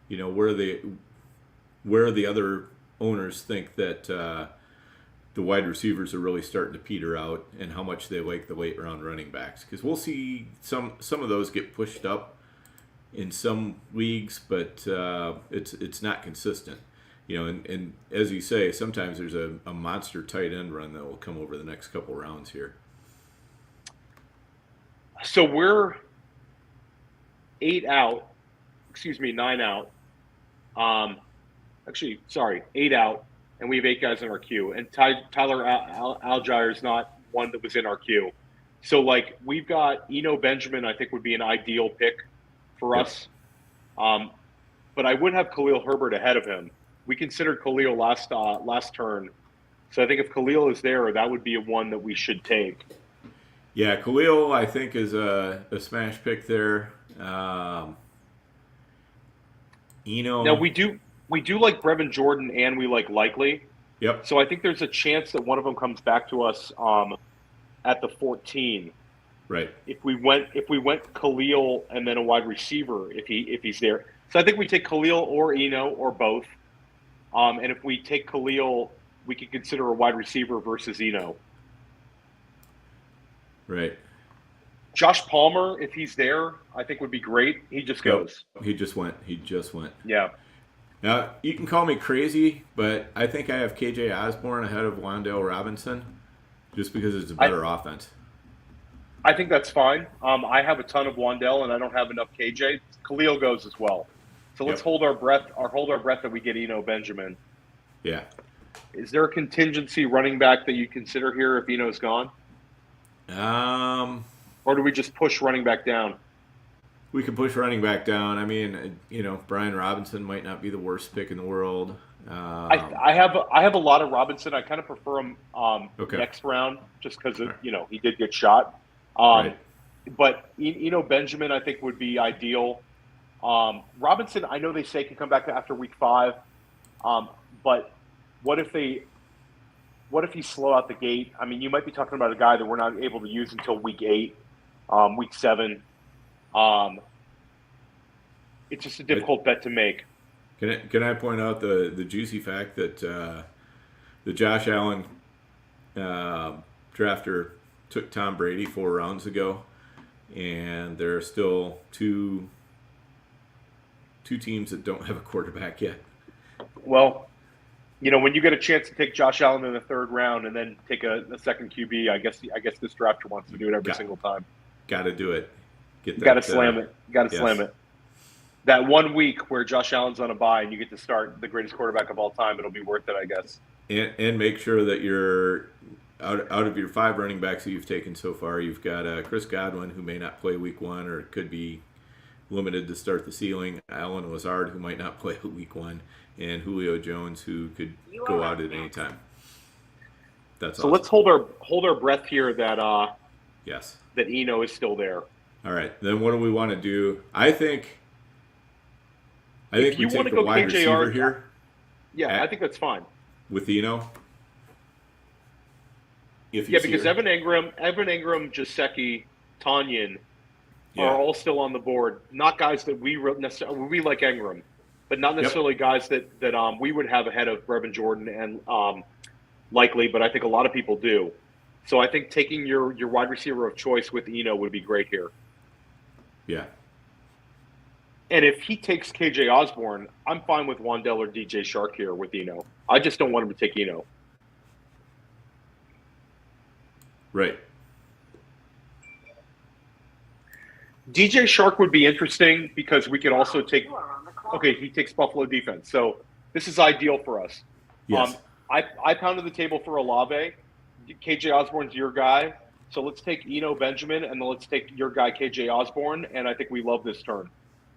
you know, where the other owners think that the wide receivers are really starting to peter out, and how much they like the late round running backs. Because we'll see some of those get pushed up in some leagues, but it's not consistent. You know, and as you say, sometimes there's a monster tight end run that will come over the next couple rounds here. So we're 9 out. 8 out, and we have 8 guys in our queue. And Tyler Algier is not one that was in our queue. So, like, we've got Eno Benjamin, I think, would be an ideal pick for us. But I would have Khalil Herbert ahead of him. We considered Khalil last turn. So I think if Khalil is there, that would be a one that we should take. Yeah, Khalil, I think, is a smash pick there. Now, we do like Brevin Jordan, and we like Likely. Yep. So I think there's a chance that one of them comes back to us at the 14. Right. If we went Khalil and then a wide receiver, if he's there. So I think we take Khalil or Eno or both. And if we take Khalil, we could consider a wide receiver versus Eno. Right. Josh Palmer, if he's there, I think would be great. He just goes. He just went. Yeah. Now, you can call me crazy, but I think I have KJ Osborne ahead of Wan'Dale Robinson just because it's a better offense. I think that's fine. I have a ton of Wan'Dale, and I don't have enough KJ. Khalil goes as well. So let's hold our breath that we get Eno Benjamin. Yeah. Is there a contingency running back that you consider here if Eno's gone? Or do we just push running back down? We can push running back down. I mean, Brian Robinson might not be the worst pick in the world. I have a lot of Robinson. I kind of prefer him next round just because he did get shot. Right. But Eno Benjamin, I think, would be ideal. Robinson, I know they say can come back after week 5, but what if he's slow out the gate? I mean, you might be talking about a guy that we're not able to use until week 8, week 7. It's just a difficult bet to make. Can I point out the juicy fact that the Josh Allen drafter took Tom Brady 4 rounds ago, and there are still two teams that don't have a quarterback yet. Well, when you get a chance to take Josh Allen in the 3rd round and then take a second QB, I guess this drafter wants to do it every single time. Got to do it. Got to slam it. Got to slam it. That 1 week where Josh Allen's on a bye and you get to start the greatest quarterback of all time, it'll be worth it, I guess. And make sure that you're out of your 5 running backs that you've taken so far, you've got Chris Godwin, who may not play week 1 or could be limited to start the ceiling, Allen Lazard, who might not play week 1, and Julio Jones, who could go out at any time. That's so. Awesome. Let's hold our breath here that yes, that Eno is still there. All right, then what do we want to do? I think we take the wide receiver here. Yeah, I think that's fine. With Eno? Because Evan Ingram, Gesicki, Tanyan are all still on the board. Not guys that we like Ingram, but not necessarily guys that we would have ahead of Brevin Jordan and likely, but I think a lot of people do. So I think taking your wide receiver of choice with Eno would be great here. Yeah. And if he takes KJ Osborne, I'm fine with Wan'Dale or DJ Shark here with Eno. I just don't want him to take Eno. Right. DJ Shark would be interesting because we could also take – okay, he takes Buffalo defense. So this is ideal for us. Yes. I pounded the table for Olave. KJ Osborne's your guy. So let's take Eno Benjamin, and then let's take your guy KJ Osborne, and I think we love this turn.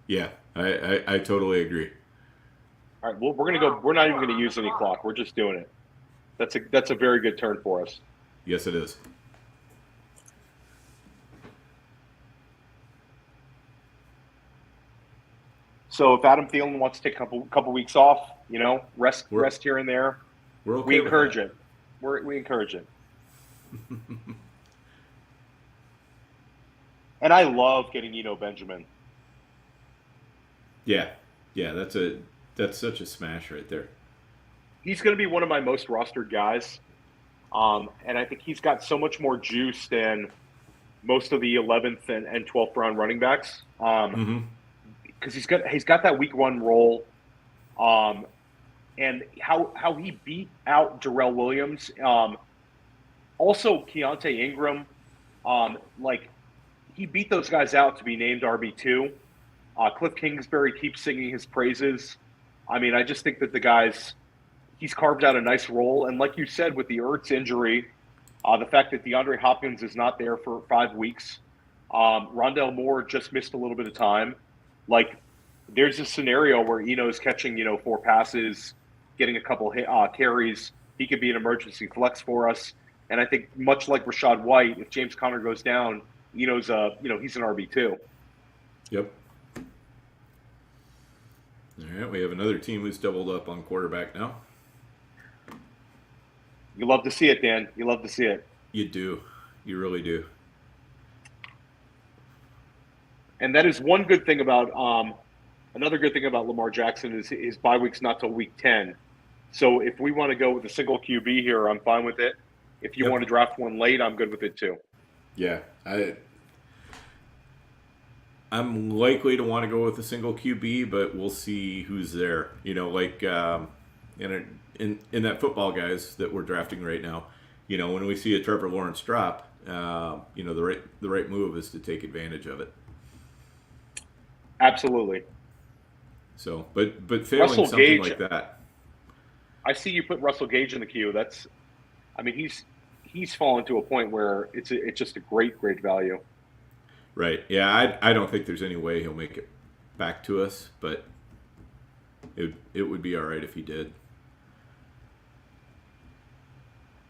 Yeah, I totally agree. All right, well, we're going to go – we're not even going to use any clock. We're just doing it. That's a very good turn for us. Yes, it is. So if Adam Thielen wants to take a couple weeks off, rest here and there, we encourage it. We encourage it. And I love getting Eno Benjamin. Yeah, that's such a smash right there. He's going to be one of my most rostered guys, and I think he's got so much more juice than most of the 11th and 12th round running backs. Because he's got that week 1 role, and how he beat out Darrell Williams, also Keontae Ingram, he beat those guys out to be named RB2. Cliff Kingsbury keeps singing his praises. I mean, I just think that he's carved out a nice role, and like you said, with the Ertz injury, the fact that DeAndre Hopkins is not there for 5 weeks, Rondale Moore just missed a little bit of time. There's a scenario where Eno's catching, 4 passes, getting a couple carries. He could be an emergency flex for us. And I think much like Rachaad White, if James Conner goes down, Eno's he's an RB2. Yep. All right, we have another team who's doubled up on quarterback now. You love to see it, Dan. You love to see it. You do. You really do. And that is one good thing about another good thing about Lamar Jackson is his bye week's not till week 10. So if we want to go with a single QB here, I'm fine with it. If you want to draft one late, I'm good with it too. Yeah, I'm likely to want to go with a single QB, but we'll see who's there. You know, like in that football guys that we're drafting right now. You know, when we see a Trevor Lawrence drop, you know, the right move is to take advantage of it. Absolutely. So, but failing Russell something Gage, like that. I see you put Russell Gage in the queue. I mean, he's fallen to a point where it's just a great value. Right. Yeah, I don't think there's any way he'll make it back to us, but it would be all right if he did.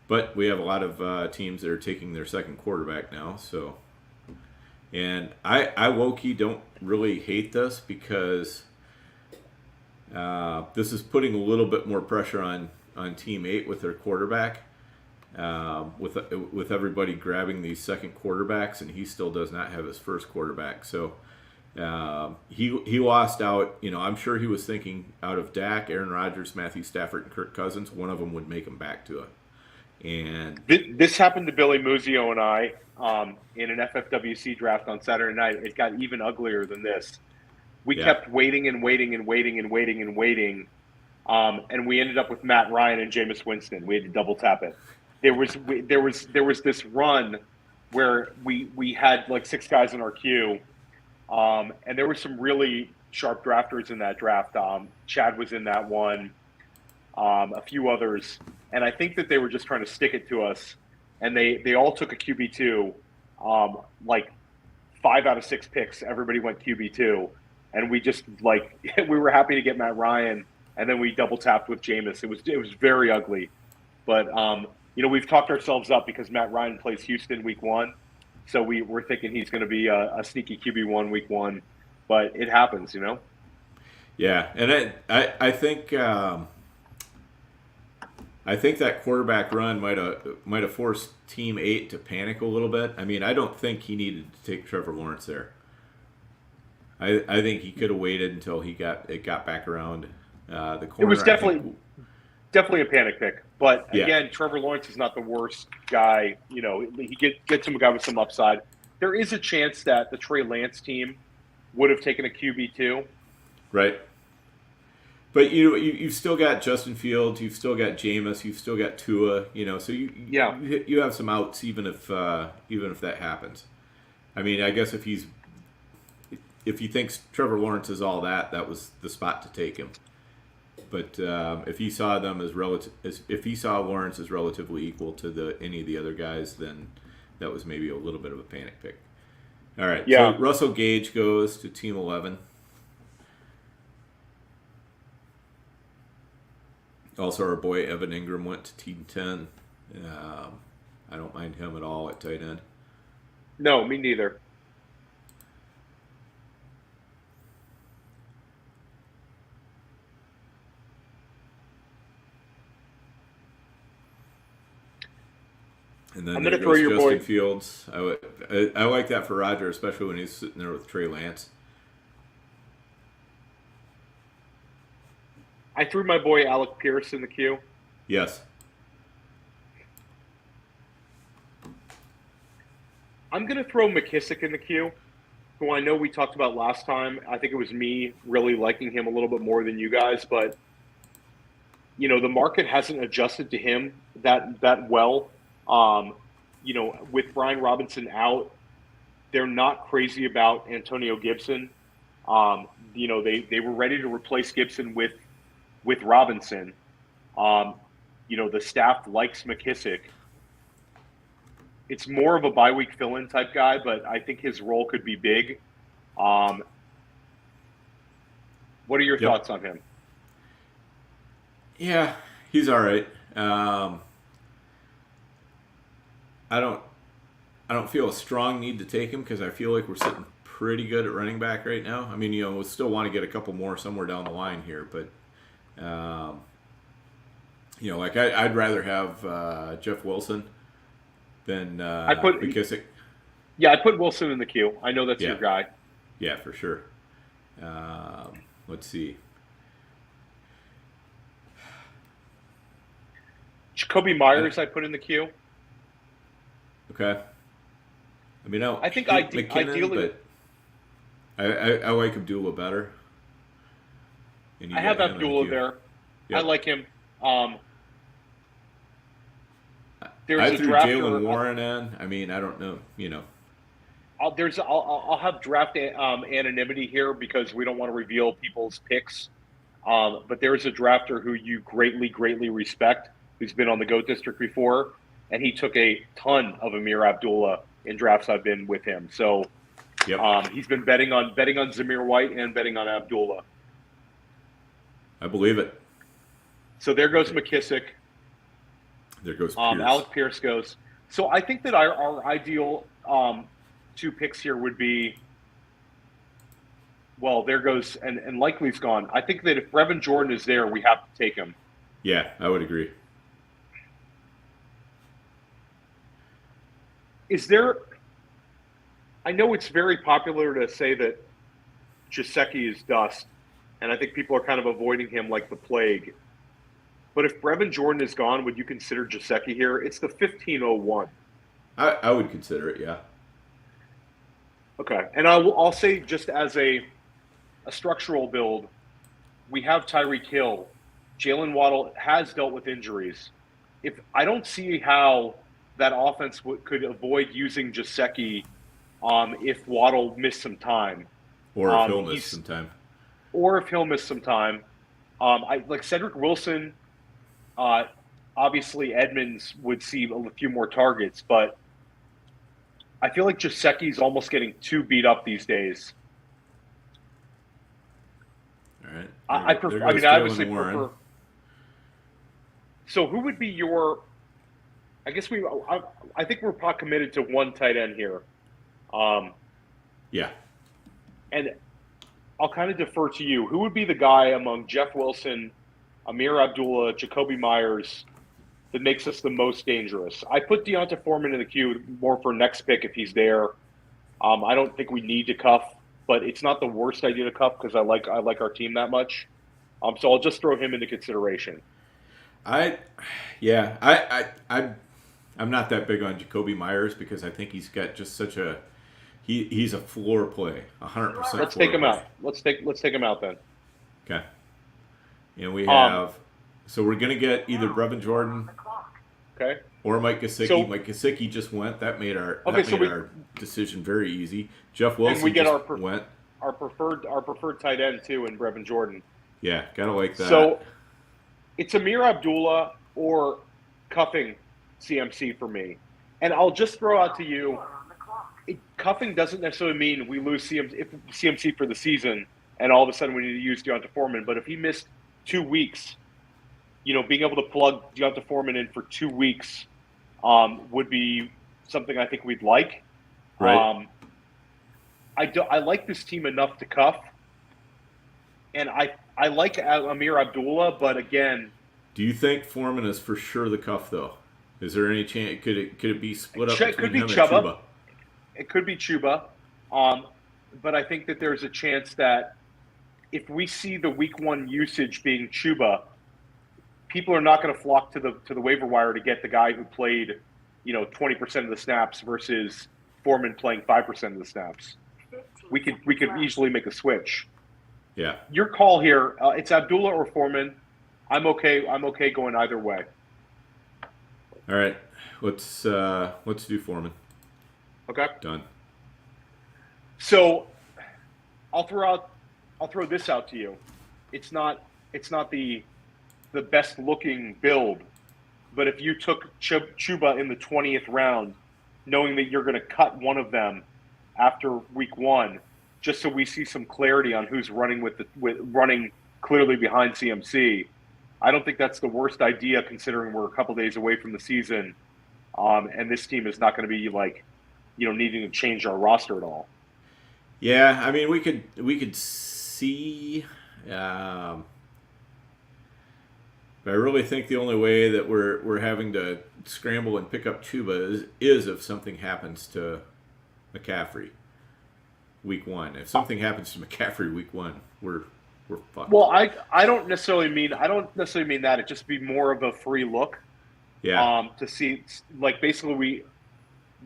But we have a lot of teams that are taking their second quarterback now, so. And I low-key don't really hate this because this is putting a little bit more pressure on Team 8 with their quarterback. With everybody grabbing these second quarterbacks, and he still does not have his first quarterback. So he lost out. You know, I'm sure he was thinking out of Dak, Aaron Rodgers, Matthew Stafford, and Kirk Cousins, one of them would make him back to it. And this happened to Billy Muzio and I in an FFWC draft on Saturday night. It got even uglier than this. We kept waiting and waiting and waiting and waiting and waiting, and we ended up with Matt Ryan and Jameis Winston. We had to double tap it. There was this run where we had like 6 guys in our queue, and there were some really sharp drafters in that draft. Chad was in that one, a few others, and I think that they were just trying to stick it to us, and they all took a QB2, like 5 out of 6 picks. Everybody went QB2, and we just like we were happy to get Matt Ryan, and then we double tapped with Jameis. It was very ugly, but. You know, we've talked ourselves up because Matt Ryan plays Houston week 1. So we're thinking he's going to be a sneaky QB1 week 1. But it happens, you know? Yeah, and I think that quarterback run might have forced Team 8 to panic a little bit. I mean, I don't think he needed to take Trevor Lawrence there. I think he could have waited until it got back around the corner. It was definitely a panic pick. But again, Trevor Lawrence is not the worst guy. You know, he gets him a guy with some upside. There is a chance that the Trey Lance team would have taken a QB2. Right. But you've still got Justin Fields, you've still got Jameis, you've still got Tua. You know, so you have some outs even if that happens. I mean, I guess if he thinks Trevor Lawrence is all that was the spot to take him. But if he saw Lawrence as relatively equal to any of the other guys, then that was maybe a little bit of a panic pick. All right. Yeah. So Russell Gage goes to Team 11. Also, our boy Evan Ingram went to Team 10. I don't mind him at all at tight end. No, me neither. And then there goes Justin Fields. I like that for Roger, especially when he's sitting there with Trey Lance. I threw my boy Alec Pierce in the queue. Yes. I'm going to throw McKissick in the queue, who I know we talked about last time. I think it was me really liking him a little bit more than you guys, but you know, the market hasn't adjusted to him that well. You know, with Brian Robinson out, they're not crazy about Antonio Gibson. You know, they were ready to replace Gibson with Robinson. You know, the staff likes McKissick. It's more of a bye-week fill-in type guy, but I think his role could be big. What are your thoughts on him? Yeah, he's all right. I don't feel a strong need to take him because I feel like we're sitting pretty good at running back right now. I mean, you know, we still want to get a couple more somewhere down the line here, but you know, like I'd rather have Jeff Wilson than McKissick. Yeah, I put Wilson in the queue. I know that's your guy. Yeah, for sure. Let's see. Jacoby Myers, I put in the queue. Okay. I mean, I think McKinnon, ideally, but I like Abdullah better. I have Abdullah there. Yep. I like him. I threw Jalen Warren in. I mean, I don't know. I'll have draft anonymity here because we don't want to reveal people's picks. But there's a drafter who you greatly respect, who's been on the GOAT District before, and he took a ton of Amir Abdullah in drafts I've been with him. So yep. He's been betting on Zamir White and betting on Abdullah. I believe it. So there goes McKissick. There goes Pierce. Alec Pierce goes. So I think that our ideal 2 picks here would be, well, there goes, and Likely's gone. I think that if Brevin Jordan is there, we have to take him. Yeah, I would agree. Is there, I know it's very popular to say that Gesicki is dust, and I think people are kind of avoiding him like the plague. But if Brevin Jordan is gone, would you consider Gesicki here? It's the 1501. I would consider it, yeah. Okay, and I'll say just as a structural build, we have Tyreek Hill. Jalen Waddle has dealt with injuries. If I don't see how that offense could avoid using Gesicki if Waddle missed some time. Or if he'll miss some time. Or if he'll miss some time. I like Cedric Wilson. Obviously, Edmonds would see a few more targets, but I feel like Gesicki's almost getting too beat up these days. All right. I obviously prefer. So who would be your? I guess I think we're pot committed to one tight end here. Yeah. And I'll kind of defer to you. Who would be the guy among Jeff Wilson, Amir Abdullah, Jacoby Myers that makes us the most dangerous? I put Deonta Foreman in the queue more for next pick if he's there. I don't think we need to cuff, but it's not the worst idea to cuff because I like our team that much. So I'll just throw him into consideration. I'm not that big on Jacoby Myers because I think he's got just such a he's a floor play, 100%. Let's take him out. Let's take him out then. Okay. And we have so we're gonna get either Brevin Jordan, okay, or Mike Gesicki. So, Mike Gesicki just went. That made our our decision very easy. Jeff Wilson and we get went. Our preferred tight end too in Brevin Jordan. Yeah, gotta like that. So it's Amir Abdullah or cuffing CMC for me. And I'll just throw out to you, cuffing doesn't necessarily mean we lose CMC for the season and all of a sudden we need to use Deonta Foreman. But if he missed 2 weeks, being able to plug Deonta Foreman in for 2 weeks would be something I think we'd like. Right. I like this team enough to cuff. And I like Amir Abdullah, but again... Do you think Foreman is for sure the cuff, though? Is there any chance? Could it be split up between him and Chuba? It could be Chuba. But I think that there's a chance that if we see the week 1 usage being Chuba, people are not going to flock to the waiver wire to get the guy who played, 20% of the snaps versus Foreman playing 5% of the snaps. We could easily make a switch. Yeah. Your call here. It's Abdullah or Foreman. I'm okay going either way. All right. Let's do Foreman. Okay. Done. So I'll throw this out to you. It's not the best looking build, but if you took Chuba in the 20th round, knowing that you're going to cut one of them after week 1, just so we see some clarity on who's running running clearly behind CMC, I don't think that's the worst idea considering we're a couple days away from the season, and this team is not going to be needing to change our roster at all. Yeah, I mean we could see, but I really think the only way that we're having to scramble and pick up Chuba is if something happens to McCaffrey week 1. If something happens to McCaffrey week 1, we're fucked. Well, I don't necessarily mean that. It'd just be more of a free look. Yeah. To see, like, basically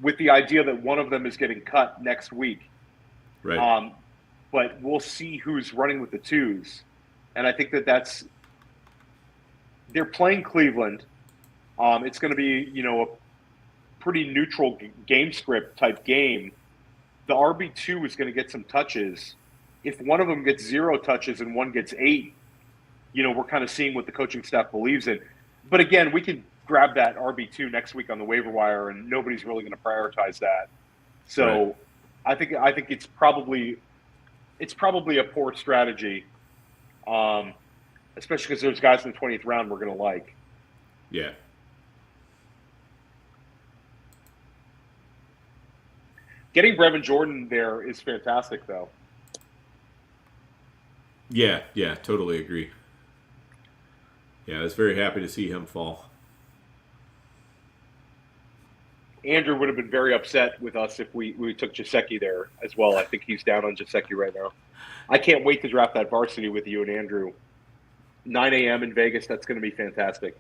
with the idea that one of them is getting cut next week. Right. But we'll see who's running with the twos. And I think they're playing Cleveland. It's going to be, a pretty neutral game script type game. The RB2 is going to get some touches. If one of them gets 0 touches and one gets 8, we're kind of seeing what the coaching staff believes in. But again, we can grab that RB2 next week on the waiver wire, and nobody's really going to prioritize that. So right. I think it's probably a poor strategy, especially because there's guys in the 20th round we're going to like. Yeah. Getting Brevin Jordan there is fantastic, though. Yeah, totally agree. Yeah, I was very happy to see him fall. Andrew would have been very upset with us if we took Gesicki there as well. I think he's down on Gesicki right now. I can't wait to draft that varsity with you and Andrew. 9 a.m. in Vegas, that's going to be fantastic.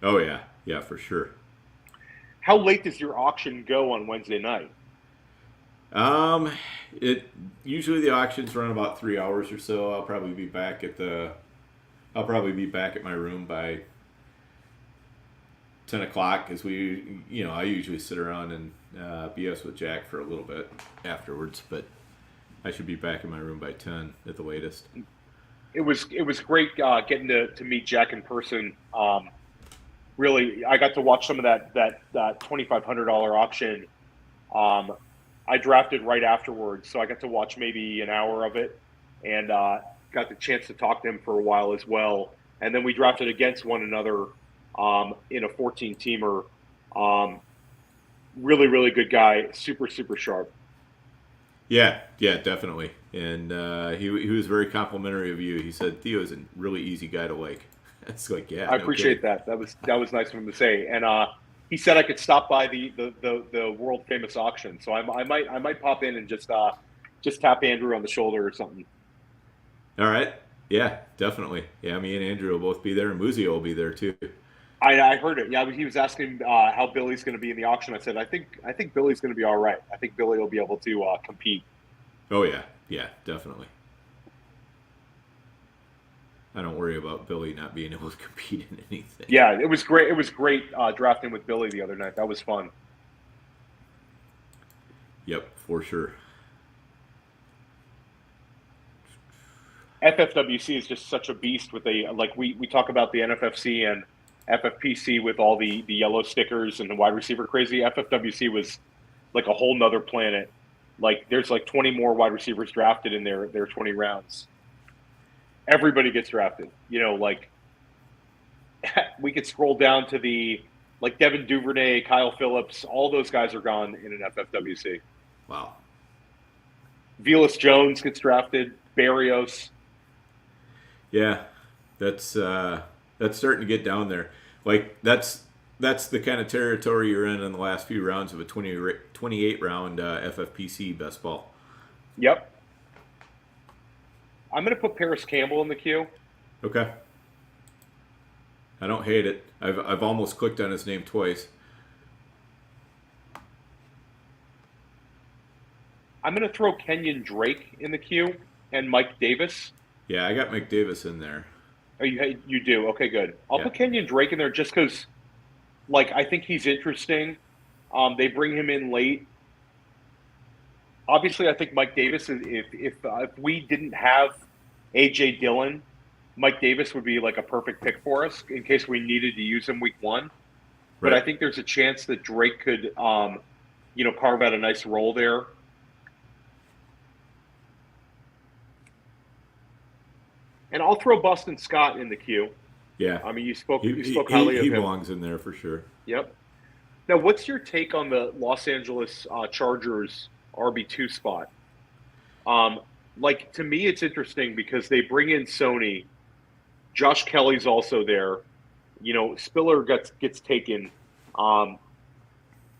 Oh, yeah. Yeah, for sure. How late does your auction go on Wednesday night? Usually the auctions run about 3 hours or so. I'll probably be back at my room by 10 o'clock because I usually sit around and BS with Jack for a little bit afterwards, but I should be back in my room by 10 at the latest. It was great getting to meet Jack in person. Really, I got to watch some of that $2,500 auction. I drafted right afterwards, so I got to watch maybe an hour of it, and got the chance to talk to him for a while as well. And then we drafted against one another in a 14-teamer. Really, really good guy. Super, super sharp. Yeah, definitely. And he was very complimentary of you. He said Theo's a really easy guy to like. It's like, yeah. I appreciate that. That was nice of him to say. And he said I could stop by the world famous auction, so I might pop in and just tap Andrew on the shoulder or something. All right. Yeah, definitely. Yeah, me and Andrew will both be there, and Muzio will be there too. I heard it. Yeah, he was asking how BiLLiE's going to be in the auction. I said I think BiLLiE's going to be all right. I think BiLLiE will be able to compete. Oh yeah, definitely. I don't worry about BiLLiE not being able to compete in anything. Yeah, it was great. It was great drafting with BiLLiE the other night. That was fun. Yep, for sure. FFWC is just such a beast with we talk about the NFFC and FFPC with all the yellow stickers and the wide receiver crazy. FFWC was like a whole nother planet. Like there's like 20 more wide receivers drafted in their 20 rounds. Everybody gets drafted. Like we could scroll down to Devin Duvernay, Kyle Phillips, all those guys are gone in an FFWC. Wow. Velus Jones gets drafted, Barrios. Yeah, that's starting to get down there. Like that's the kind of territory you're in the last few rounds of a 28 round FFPC best ball. Yep. I'm going to put Paris Campbell in the queue. Okay. I don't hate it. I've almost clicked on his name twice. I'm going to throw Kenyon Drake in the queue and Mike Davis. Yeah, I got Mike Davis in there. Oh, you do? Okay, good. I'll put Kenyon Drake in there just because, I think he's interesting. They bring him in late. Obviously, I think Mike Davis, if we didn't have A.J. Dillon, Mike Davis would be like a perfect pick for us in case we needed to use him week 1. Right. But I think there's a chance that Drake could, carve out a nice role there. And I'll throw Boston Scott in the queue. Yeah. I mean, you spoke highly of him. He belongs in there for sure. Yep. Now, what's your take on the Los Angeles Chargers RB2 spot? To me, it's interesting because they bring in Sony. Josh Kelly's also there. Spiller gets taken. Do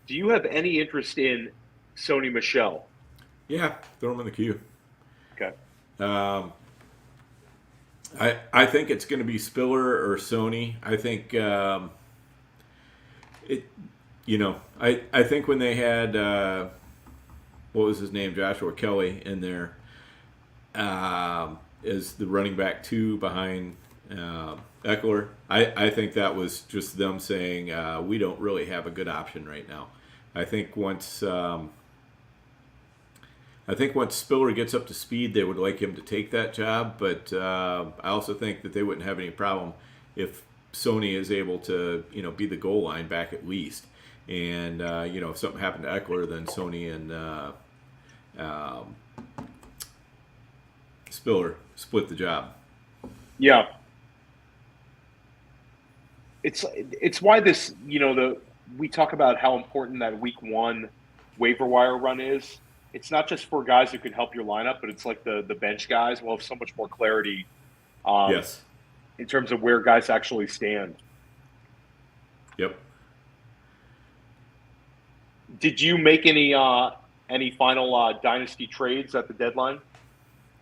you have any interest in Sony Michel? Yeah, throw him in the queue. Okay. I think it's going to be Spiller or Sony. I think I think when they had what was his name, Joshua Kelly, in there as the running back 2 behind Eckler, I think that was just them saying we don't really have a good option right now. I think once Spiller gets up to speed, they would like him to take that job. But I also think that they wouldn't have any problem if Sony is able to, be the goal line back at least. And if something happened to Eckler, then Sony and Spiller split the job. Yeah. It's why this, we talk about how important that week 1 waiver wire run is. It's not just for guys who can help your lineup, but it's like the bench guys will have so much more clarity yes. in terms of where guys actually stand. Yep. Did you make any final dynasty trades at the deadline?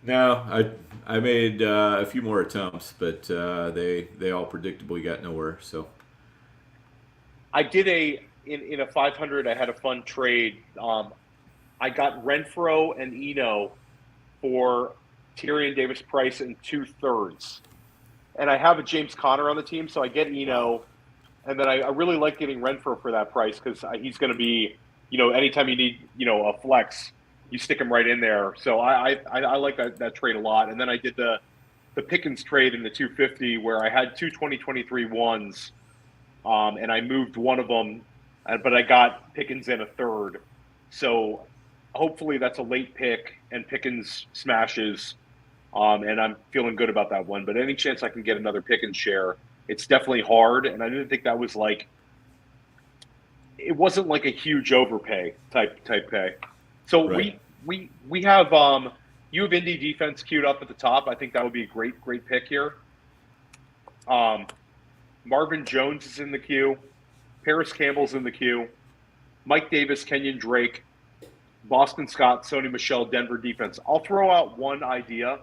No, I made a few more attempts, but they all predictably got nowhere. So I did in a 500. I had a fun trade. I got Renfro and Eno for Tyrion Davis-Price in 2/3, and I have a James Conner on the team, so I get Eno, and then I really like getting Renfro for that price because he's going to be, anytime you need, a flex, you stick him right in there. So I like that trade a lot. And then I did the Pickens trade in the 250 where I had 2 2023 ones, and I moved one of them, but I got Pickens in a 1/3. So hopefully that's a late pick and Pickens smashes, and I'm feeling good about that one. But any chance I can get another Pickens share, it's definitely hard. And I didn't think that was it wasn't like a huge overpay type pay. So right. we have you have Indy defense queued up at the top. I think that would be a great pick here. Marvin Jones is in the queue. Paris Campbell's in the queue. Mike Davis, Kenyon Drake, Boston Scott, Sony Michel, Denver defense. I'll throw out one idea.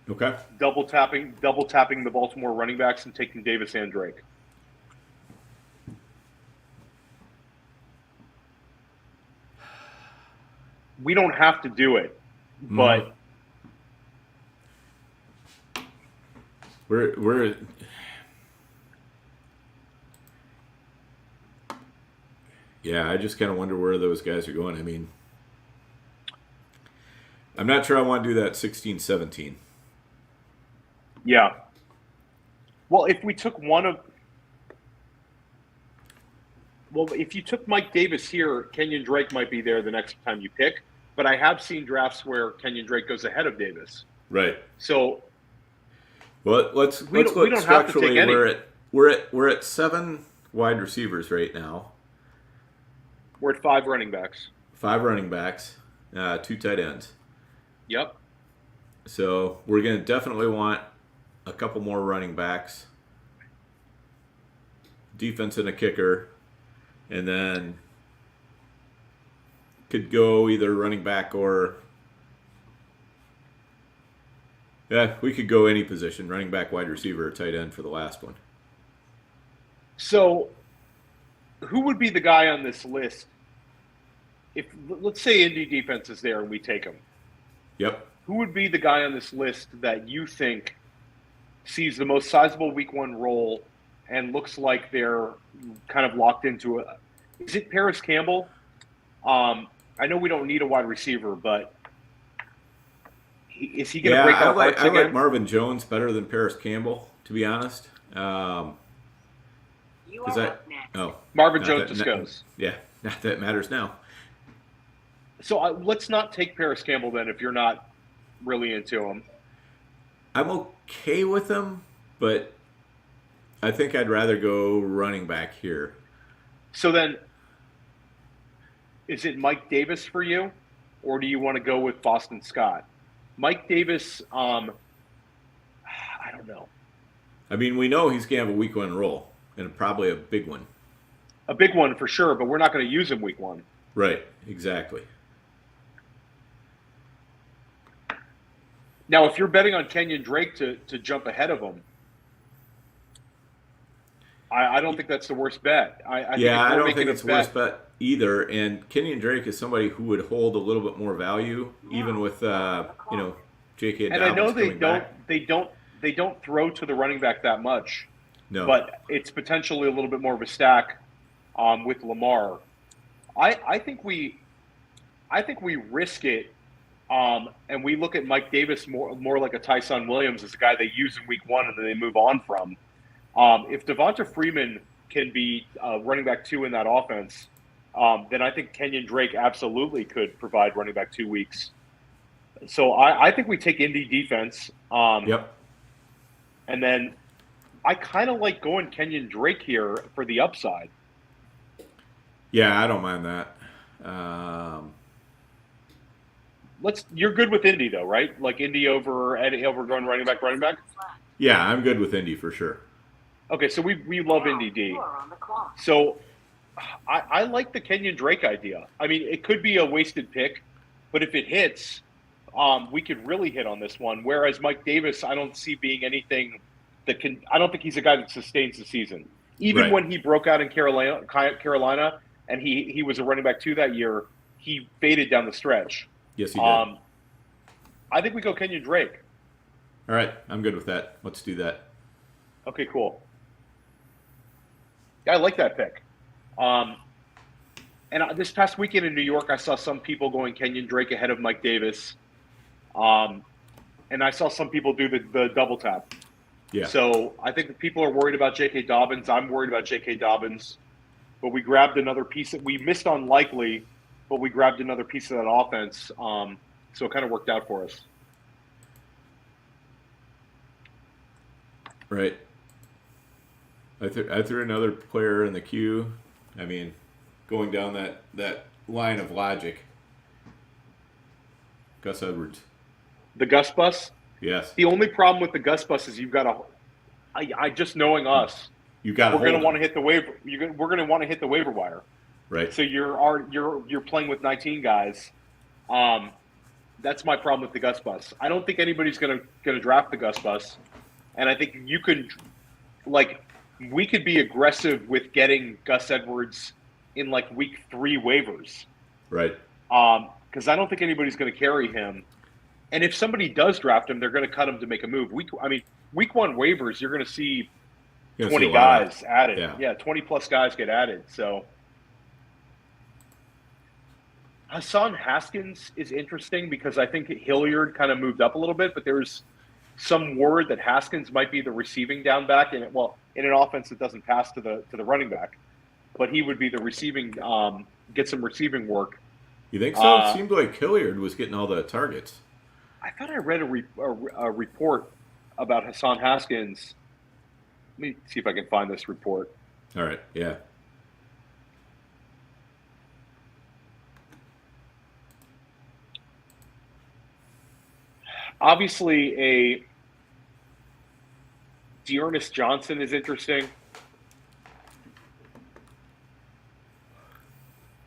Okay. Double tapping the Baltimore running backs and taking Davis and Drake. We don't have to do it, but we're yeah, I just kind of wonder where those guys are going. I mean, I'm not sure I want to do that 16-17. Yeah. Well, if you took Mike Davis here, Kenyon Drake might be there the next time you pick. But I have seen drafts where Kenyon Drake goes ahead of Davis. Right. So, well, let's look structurally. We're at 7 wide receivers right now. We're at 5 running backs. 5 running backs, 2 tight ends. Yep. So we're going to definitely want a couple more running backs, defense and a kicker, and then could go either running back or we could go any position, running back, wide receiver, or tight end for the last one. So who would be the guy on this list if, let's say, Indy defense is there and we take him? Yep. Who would be the guy on this list that you think sees the most sizable week 1 role and looks like they're kind of locked into it? Is it Paris Campbell? I know we don't need a wide receiver, but is he going to break our hearts again? I like Marvin Jones better than Paris Campbell, to be honest. You are up next. Marvin Jones just goes. Yeah, not that matters now. So let's not take Paris Campbell then if you're not really into him. I'm okay with him, but I think I'd rather go running back here. So then, is it Mike Davis for you, or do you want to go with Boston Scott? Mike Davis, I don't know. I mean, we know he's going to have a week 1 role, and probably a big one. A big one for sure, but we're not going to use him week 1. Right, exactly. Now, if you're betting on Kenyon Drake to jump ahead of him, I don't think that's the worst bet. I don't think it's the worst bet either. And Kenyon Drake is somebody who would hold a little bit more value, even with J.K. And Dobbins I know they don't throw to the running back that much. No, but it's potentially a little bit more of a stack with Lamar. I think we risk it, and we look at Mike Davis more like a Tyson Williams as a guy they use in week 1 and then they move on from. If Devonta Freeman can be running back 2 in that offense, then I think Kenyon Drake absolutely could provide running back 2 weeks. So I think we take Indy defense. Yep. And then I kind of like going Kenyon Drake here for the upside. Yeah, I don't mind that. You're good with Indy though, right? Like Indy over going running back. Yeah, I'm good with Indy for sure. Okay, so we love Indy D. So I like the Kenyon Drake idea. I mean, it could be a wasted pick, but if it hits, we could really hit on this one. Whereas Mike Davis, I don't see being anything that can. I don't think he's a guy that sustains the season. Even when he broke out in Carolina, and he was a running back 2 that year, he faded down the stretch. Yes, he did. I think we go Kenyon Drake. All right, I'm good with that. Let's do that. Okay, cool. Yeah, I like that pick. And this past weekend in New York, I saw some people going Kenyon Drake ahead of Mike Davis. And I saw some people do the double tap. Yeah. So I think that people are worried about J.K. Dobbins. I'm worried about J.K. Dobbins. But we grabbed another piece that we missed on Likely, but we grabbed another piece of that offense. So it kind of worked out for us. Right. I threw another player in the queue. I mean, going down that line of logic. Gus Edwards. The Gus bus? Yes. The only problem with the Gus bus is you've got to. I just knowing us, you got. We're going to want to hit the waiver. We're going to want to hit the waiver wire. Right. So you're playing with 19 guys. That's my problem with the Gus bus. I don't think anybody's going to draft the Gus bus, and I think you can, we could be aggressive with getting Gus Edwards in like week 3 waivers. Right. Because I don't think anybody's going to carry him. And if somebody does draft him, they're going to cut him to make a move. Week 1 waivers, you're going to see 20 guys added. Yeah, 20-plus guys get added. So Hassan Haskins is interesting because I think Hilliard kind of moved up a little bit, but there's some word that Haskins might be the receiving down back in an offense that doesn't pass to the running back, but he would be the receiving, get some receiving work. You think so? It seemed like Hilliard was getting all the targets. I thought I read a report about Hassan Haskins. Let me see if I can find this report. All right. Yeah. Obviously, a Dearness Johnson is interesting.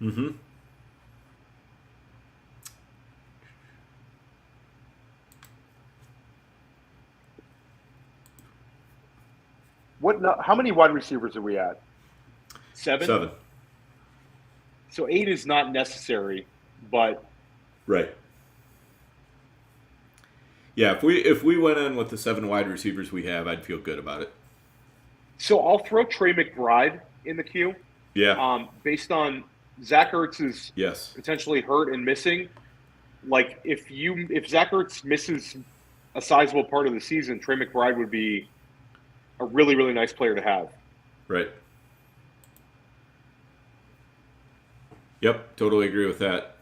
Mm-hmm. How many wide receivers are we at? 7? 7. So 8 is not necessary, but right. Yeah, if we went in with the 7 wide receivers we have, I'd feel good about it. So I'll throw Trey McBride in the queue. Yeah. Based on Zach Ertz is potentially hurt and missing. Like if Zach Ertz misses a sizable part of the season, Trey McBride would be a really, really nice player to have. Right. Yep, totally agree with that.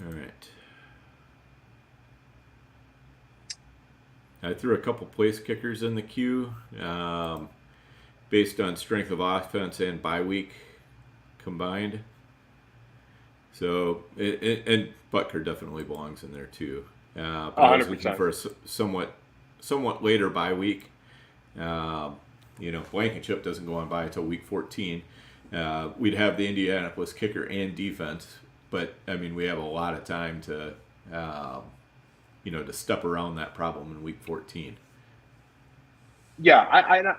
All right. I threw a couple place kickers in the queue based on strength of offense and bye week combined. So, and Butker definitely belongs in there too. But I was looking for a somewhat later bye week. Blankenship doesn't go on bye until week 14. We'd have the Indianapolis kicker and defense, but I mean we have a lot of time to to step around that problem in week 14. Yeah,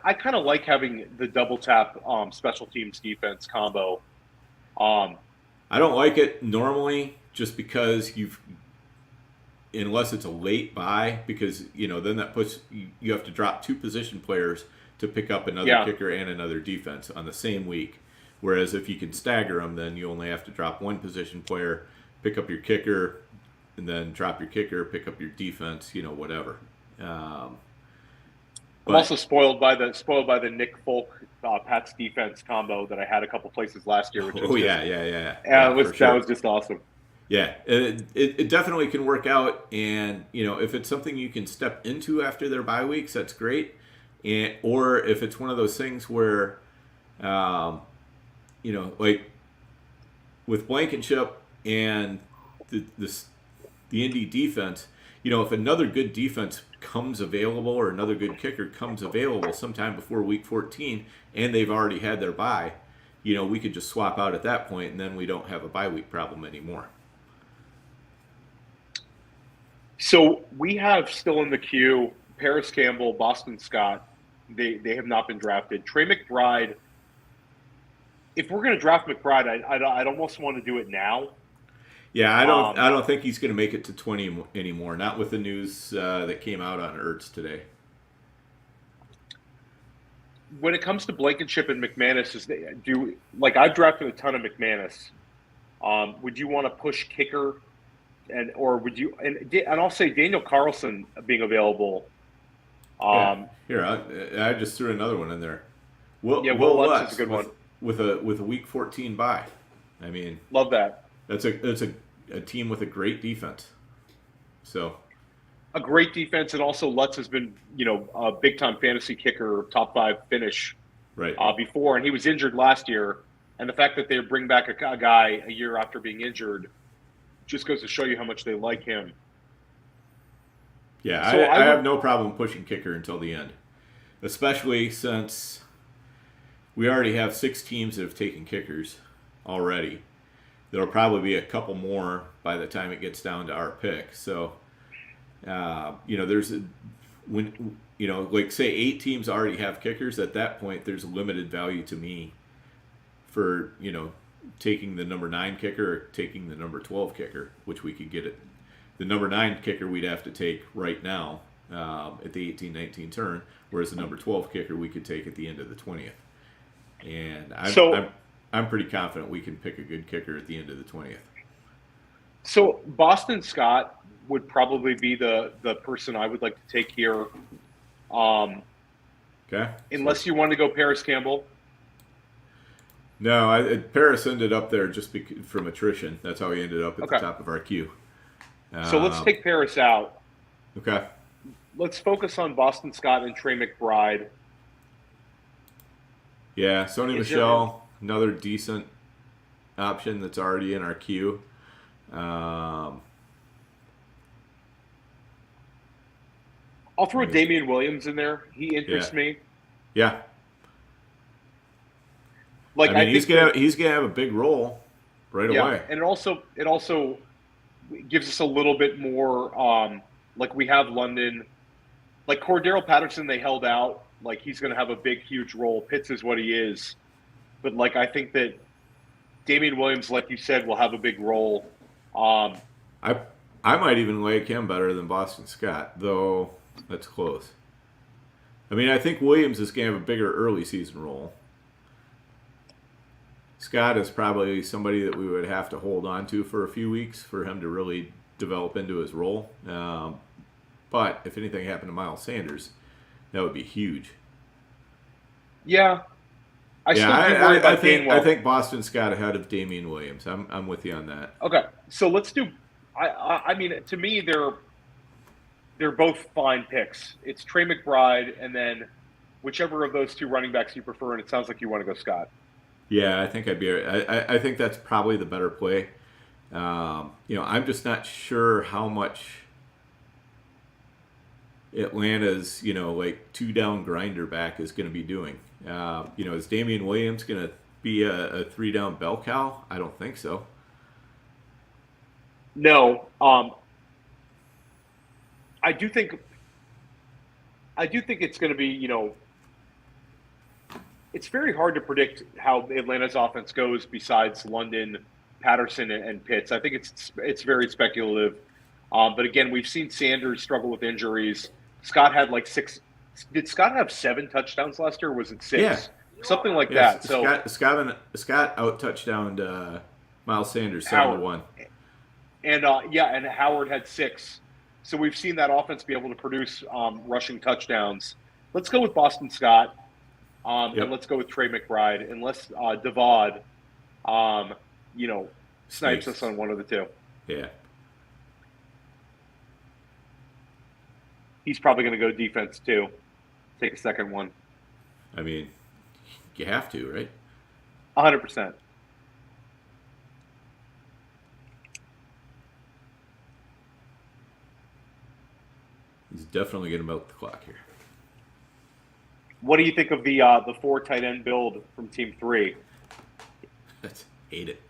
I kind of like having the double tap special teams defense combo. I don't like it normally just because unless it's a late buy, because then that puts you have to drop 2 position players to pick up another kicker and another defense on the same week. Whereas if you can stagger them, then you only have to drop 1 position player, pick up your kicker, and then drop your kicker, pick up your defense, whatever. I'm also spoiled by the Nick Folk Pats defense combo that I had a couple places last year. Which that was just awesome. Yeah, it definitely can work out, and if it's something you can step into after their bye weeks, that's great. Or if it's one of those things where, like with Blankenship and the Indy defense, if another good defense comes available or another good kicker comes available sometime before week 14 and they've already had their bye, we could just swap out at that point and then we don't have a bye week problem anymore. So we have still in the queue Paris Campbell, Boston Scott. They have not been drafted. Trey McBride. If we're going to draft McBride, I'd almost want to do it now. Yeah, I don't think he's going to make it to 20 anymore. Not with the news that came out on Ertz today. When it comes to Blankenship and McManus, I've drafted a ton of McManus. Would you want to push kicker, or would you? And I'll say Daniel Carlson being available. Here, I just threw another one in there. Will Lutz is a good one with a week 14 bye. I mean, love that. That's a team with a great defense. So a great defense, and also Lutz has been, a big time fantasy kicker, top 5 finish before, and he was injured last year. And the fact that they bring back a guy a year after being injured just goes to show you how much they like him. Yeah, so I have no problem pushing kicker until the end, especially since we already have 6 teams that have taken kickers already. There'll probably be a couple more by the time it gets down to our pick. So, there's say 8 teams already have kickers. At that point, there's limited value to me for, taking the number 9 kicker or taking the number 12 kicker, which we could get it. The number 9 kicker we'd have to take right now at the 18-19 turn, whereas the number 12 kicker we could take at the end of the 20th. And I'm pretty confident we can pick a good kicker at the end of the 20th. So Boston Scott would probably be the person I would like to take here. Okay. Unless you want to go Paris Campbell. No, Paris ended up there just from attrition. That's how he ended up at the top of our queue. So let's take Paris out. Okay. Let's focus on Boston Scott and Trey McBride. Yeah, Sony Michel, another decent option that's already in our queue. I'll throw Damian Williams in there. He interests me. Yeah. He's gonna have a big role right away. And it also gives us a little bit more. We have London, like Cordero Patterson. They held out. Like he's going to have a big, huge role. Pitts is what he is, but I think that Damian Williams, like you said, will have a big role. I might even like him better than Boston Scott, though. That's close. I think Williams is going to have a bigger early season role. Scott is probably somebody that we would have to hold on to for a few weeks for him to really develop into his role. But if anything happened to Miles Sanders, that would be huge. Yeah. I think Boston Scott ahead of Damian Williams. I'm with you on that. Okay. So let's do to me they're both fine picks. It's Trey McBride and then whichever of those 2 running backs you prefer, and it sounds like you want to go Scott. Yeah, I think I think that's probably the better play. I'm just not sure how much Atlanta's, 2 down grinder back is going to be doing. Is Damian Williams going to be a 3 down bell cow? I don't think so. No. I do think it's going to be, it's very hard to predict how Atlanta's offense goes besides London, Patterson, and Pitts. I think it's very speculative. But again, we've seen Sanders struggle with injuries. Scott had like 6. Did Scott have 7 touchdowns last year, or was it 6? Yeah. Something like that. So Scott out touchdowned Miles Sanders 7-1. And and Howard had 6. So we've seen that offense be able to produce rushing touchdowns. Let's go with Boston Scott. And let's go with Trey McBride, unless Devad, snipes us on one of the two. Yeah. He's probably going to go defense too. Take a second one. I mean, you have to, right? 100%. He's definitely going to milk the clock here. What do you think of the 4 tight end build from Team 3? Hate it.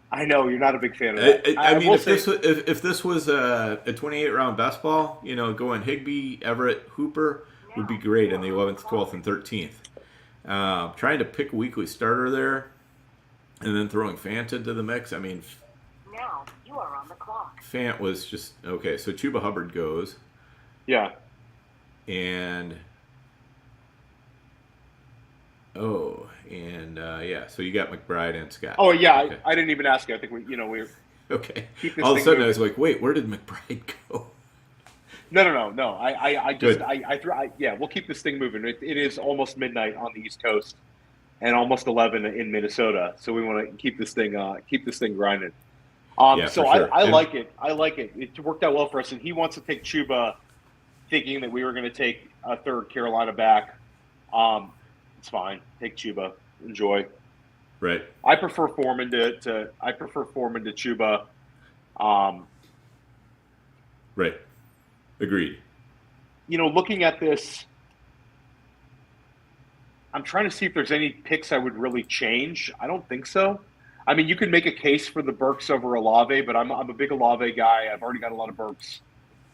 I know you're not a big fan of that. I mean, if this was a 28-round best ball, going Higbee, Everett, Hooper would be great in the 11th, 12th, and 13th. Trying to pick a weekly starter there, and then throwing Fant into the mix. I mean, now you are on the clock. Fant was just okay. So Chuba Hubbard goes. Yeah. And so you got McBride and Scott. Oh yeah, okay. I didn't even ask you. I think we're okay. All of a sudden, I was like, wait, where did McBride go? No. We'll keep this thing moving. It is almost midnight on the East Coast, and almost 11 in Minnesota. So we want to keep this thing grinding. Sure. I like it. It worked out well for us, and he wants to take Chuba, thinking that we were going to take a third Carolina back. It's fine. Take Chuba. Enjoy. Right. I prefer Foreman to Chuba. Right. Agreed. Looking at this, I'm trying to see if there's any picks I would really change. I don't think so. I mean, you could make a case for the Burks over Olave, but I'm a big Olave guy. I've already got a lot of Burks.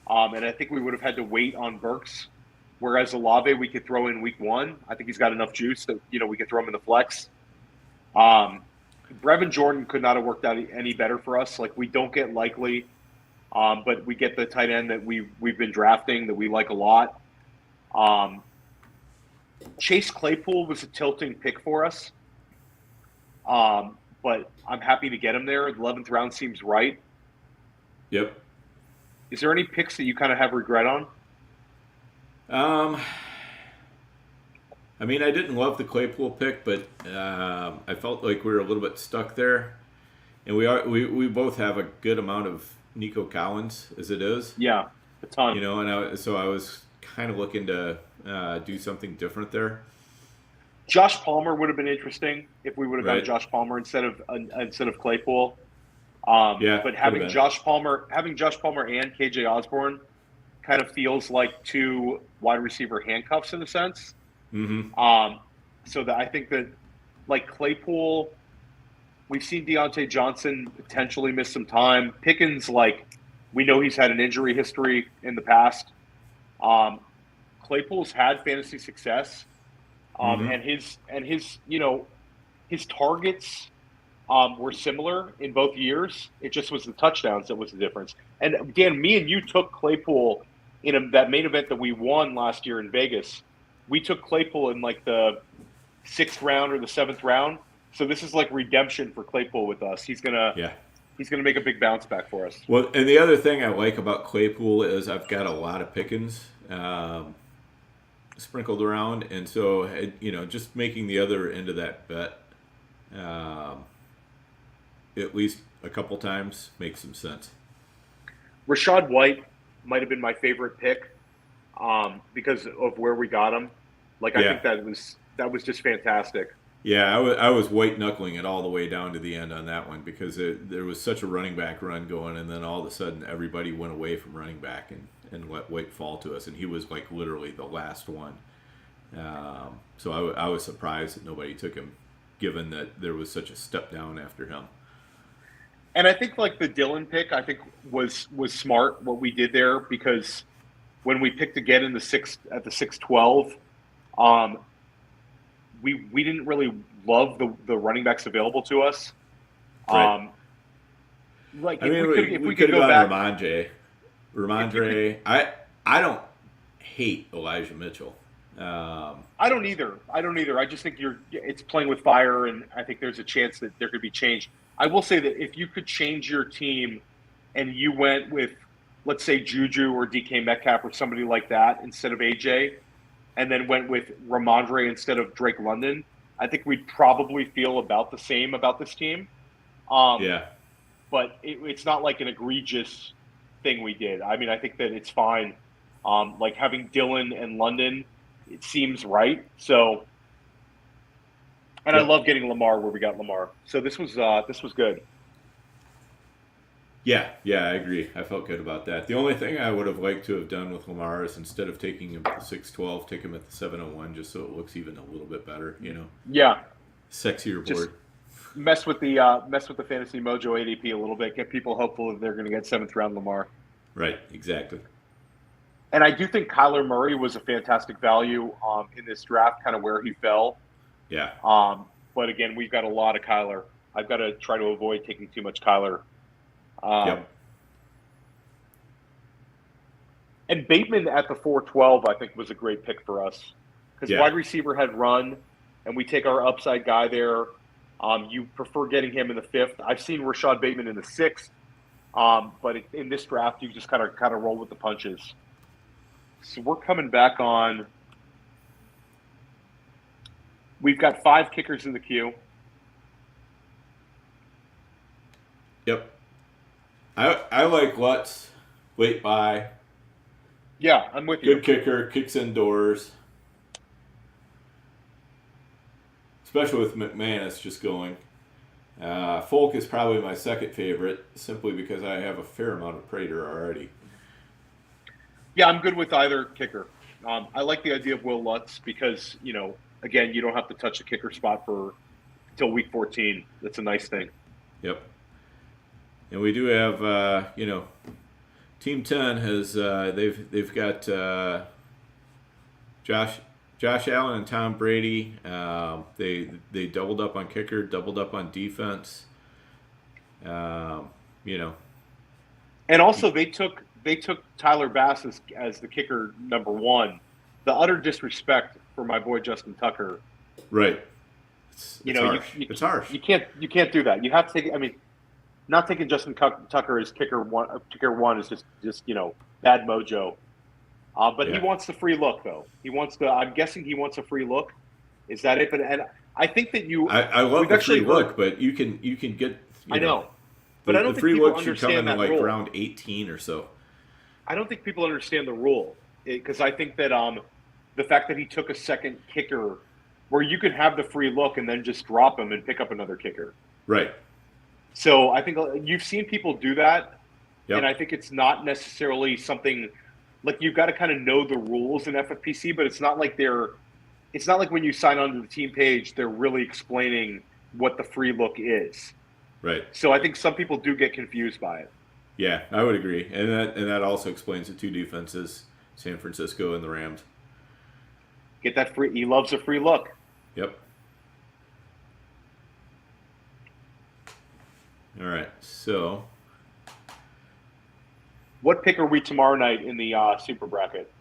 And I think we would have had to wait on Burks. Whereas Olave, we could throw in week 1. I think he's got enough juice that, we could throw him in the flex. Brevin Jordan could not have worked out any better for us. Like, we don't get Likely, but we get the tight end that we've been drafting that we like a lot. Chase Claypool was a tilting pick for us. But I'm happy to get him there. The 11th round seems right. Yep. Is there any picks that you kind of have regret on? I mean, I didn't love the Claypool pick, but I felt like we were a little bit stuck there, and we both have a good amount of Nico Collins as it is. Yeah, a ton. So I was kind of looking to do something different there. Josh Palmer would have been interesting if we would have done Josh Palmer instead of Claypool. But having Josh Palmer and KJ Osborne kind of feels like 2 wide receiver handcuffs in a sense. Mm-hmm. So that I think that, like Claypool, we've seen Deontay Johnson potentially miss some time. Pickens, we know he's had an injury history in the past. Claypool's had fantasy success, and his targets were similar in both years. It just was the touchdowns that was the difference. And again, me and you took Claypool in that main event that we won last year in Vegas. We took Claypool in the 6th round or the 7th round. So this is like redemption for Claypool with us. He's gonna make a big bounce back for us. Well, and the other thing I like about Claypool is I've got a lot of Pickens sprinkled around, and so just making the other end of that bet at least a couple times makes some sense. Rachaad White might have been my favorite pick because of where we got him. I think that was just fantastic. Yeah, I was white knuckling it all the way down to the end on that one because there was such a running back run going, and then all of a sudden everybody went away from running back and let White fall to us, and he was literally the last one. So I was surprised that nobody took him, given that there was such a step down after him. And I think the Dillon pick, I think was smart what we did there because when we picked again in the 6-12, we didn't really love the running backs available to us. Right. Like I mean, we could have gone Ramondre. I don't hate Elijah Mitchell. I don't either. I just think it's playing with fire, and I think there's a chance that there could be change. I will say that if you could change your team and you went with, let's say, Juju or DK Metcalf or somebody like that instead of AJ, and then went with Ramondre instead of Drake London, I think we'd probably feel about the same about this team. Yeah. But it's not like an egregious thing we did. I mean, I think that it's fine. Like having Dillon and London, it seems right. So, and I love getting Lamar where we got Lamar. So this was good. Yeah, I agree. I felt good about that. The only thing I would have liked to have done with Lamar is instead of taking him at the 6-12, take him at the 7-01, just so it looks even a little bit better. Yeah. Sexier board. Mess with the Fantasy Mojo ADP a little bit. Get people hopeful that they're going to get 7th round Lamar. Right. Exactly. And I do think Kyler Murray was a fantastic value in this draft, kind of where he fell. Yeah. But again, we've got a lot of Kyler. I've got to try to avoid taking too much Kyler. And Bateman at the 4-12, I think, was a great pick for us because wide receiver had run, and we take our upside guy there. You prefer getting him in the 5th. I've seen Rashad Bateman in the 6th, but in this draft, you just kind of roll with the punches. So we're coming back on. We've got 5 kickers in the queue. Yep. I like Lutz. Wait by. Yeah, I'm with you. Good kicker, kicks indoors. Especially with McManus just going. Folk is probably my second favorite, simply because I have a fair amount of Prater already. Yeah, I'm good with either kicker. I like the idea of Will Lutz because, again, you don't have to touch the kicker spot until week 14. That's a nice thing. Yep. And we do have, Team 10 has they've got Josh Allen and Tom Brady. They doubled up on kicker, doubled up on defense. And also they took Tyler Bass as the kicker number 1. The utter disrespect for my boy Justin Tucker. Right. It's harsh. It's harsh. You can't do that. You have to take. I mean, not taking Justin Tucker as kicker one is just bad mojo. But he wants the free look though. I'm guessing he wants a free look. Is that it? And I think that I love the free look, but you can get. I know. But I don't think free people look should come in like rule. round 18 or so. I don't think people understand the rule because I think that the fact that he took a second kicker, where you could have the free look and then just drop him and pick up another kicker. Right. So I think you've seen people do that, yep. And I think it's not necessarily something like you've got to kind of know the rules in FFPC, but it's not like when you sign onto the team page, they're really explaining what the free look is. Right. So I think some people do get confused by it. Yeah, I would agree, and that also explains the 2 defenses, San Francisco and the Rams. Get that free. He loves a free look. Yep. All right, so what pick are we tomorrow night in the Super Bracket?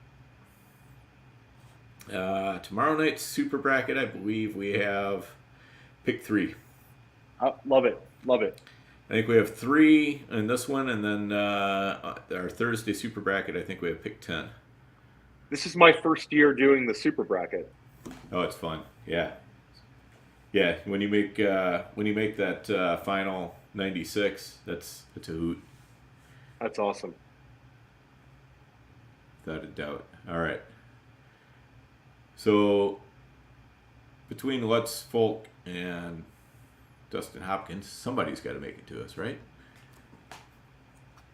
Tomorrow night's Super Bracket, I believe we have pick 3. Love it. I think we have 3 in this one, and then our Thursday Super Bracket, I think we have pick 10. This is my first year doing the Super Bracket. Oh, it's fun. Yeah. When you make that final 96, it's a hoot. That's awesome. Without a doubt. All right. So between Lutz, Folk, and Dustin Hopkins, somebody's got to make it to us, right?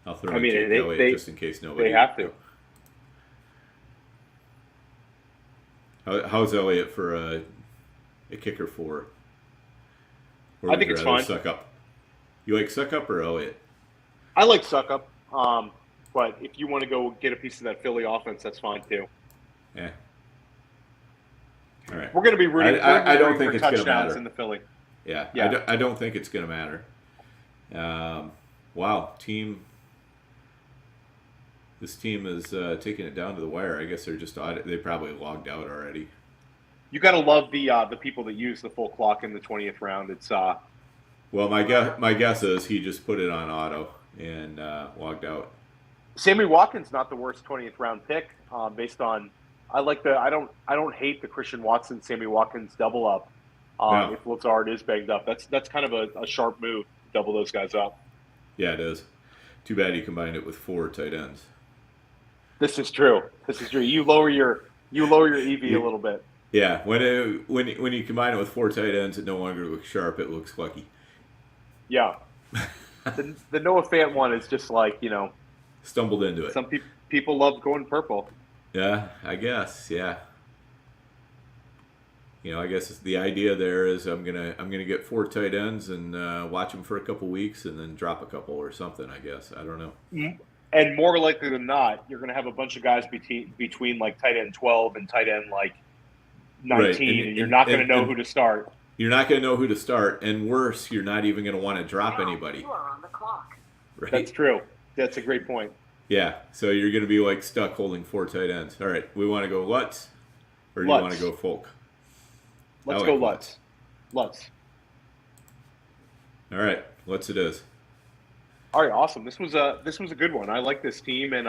I'll throw in Jake Elliott just in case nobody. They have to. How's Elliott for a kicker 4? I think it's fine. Suck up. You like Suck Up or Elliott? I like Suck Up. But if you want to go get a piece of that Philly offense, that's fine too. Yeah. All right. We're going to be rooting. I don't think it's going to matter in the Philly. Yeah. I don't think it's going to matter. Wow, this team is taking it down to the wire. I guess they're just they probably logged out already. You got to love the people that use the full clock in the 20th round. It's well, my guess is he just put it on auto and logged out. Sammy Watkins not the worst 20th round pick based on I don't hate the Christian Watson Sammy Watkins double up No. if Lazard is banged up. That's kind of a sharp move, double those guys up. Yeah, it is. Too bad you combined it with 4 tight ends. This is true. You lower your EV a little bit. Yeah, when you combine it with 4 tight ends, it no longer looks sharp. It looks lucky. Yeah. The Noah Fant one is just like, stumbled into it. Some people love going purple. Yeah, I guess. Yeah. I guess the idea there is I'm gonna get 4 tight ends and watch them for a couple weeks and then drop a couple or something. I guess I don't know. And more likely than not, you're gonna have a bunch of guys between like tight end 12 and tight end like 19, right. And you're not gonna know who to start. You're not gonna know who to start, and worse, you're not even gonna want to drop anybody. You are on the clock. Right? That's true. That's a great point. Yeah. So you're gonna be like stuck holding 4 tight ends. All right. We want to go Lutz, or do you want to go Folk? Let's go Lutz. Lutz. All right, Lutz it is. All right, awesome. This was a good one. I like this team, and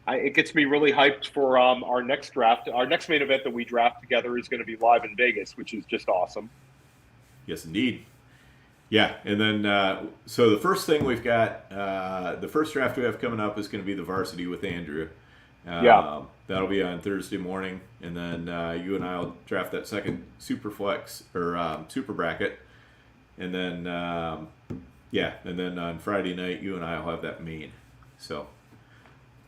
it gets me really hyped for our next draft. Our next main event that we draft together is going to be live in Vegas, which is just awesome. Yes, indeed. Yeah, and then so the first thing we've got, the first draft we have coming up is going to be the varsity with Andrew. Yeah. That'll be on Thursday morning, and then you and I will draft that second super flex or super bracket, and then and then on Friday night you and I will have that main. So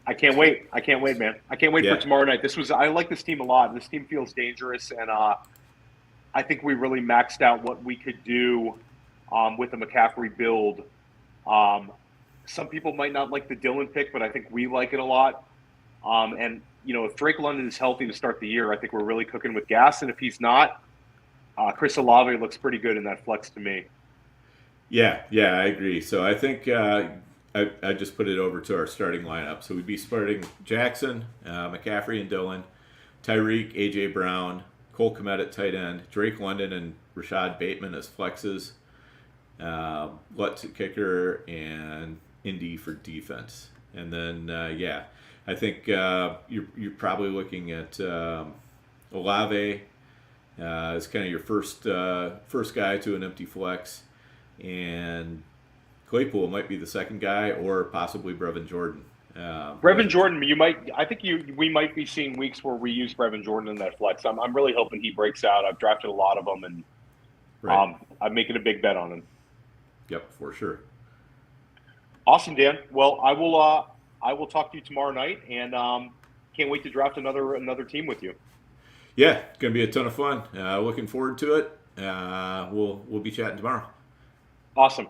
I can't wait, man. I can't wait for tomorrow night. I like this team a lot. This team feels dangerous, and I think we really maxed out what we could do with the McCaffrey build. Some people might not like the Dillon pick, but I think we like it a lot. And if Drake London is healthy to start the year, I think we're really cooking with gas. And if he's not, Chris Olave looks pretty good in that flex to me. Yeah, I agree. So I think I just put it over to our starting lineup. So we'd be starting Jackson, McCaffrey and Dillon, Tyreek, A.J. Brown, Cole Kmet at tight end, Drake London and Rashad Bateman as flexes, Lutz at kicker, and Indy for defense. And then, I think you're probably looking at Olave as kind of your first guy to an empty flex, and Claypool might be the second guy, or possibly Brevin Jordan. Brevin Jordan, we might be seeing weeks where we use Brevin Jordan in that flex. I'm really hoping he breaks out. I've drafted a lot of them, and right. I'm making a big bet on him. Yep, for sure. Awesome, Dan. Well, I will talk to you tomorrow night, and can't wait to draft another team with you. Yeah, it's gonna be a ton of fun. Looking forward to it. We'll be chatting tomorrow. Awesome.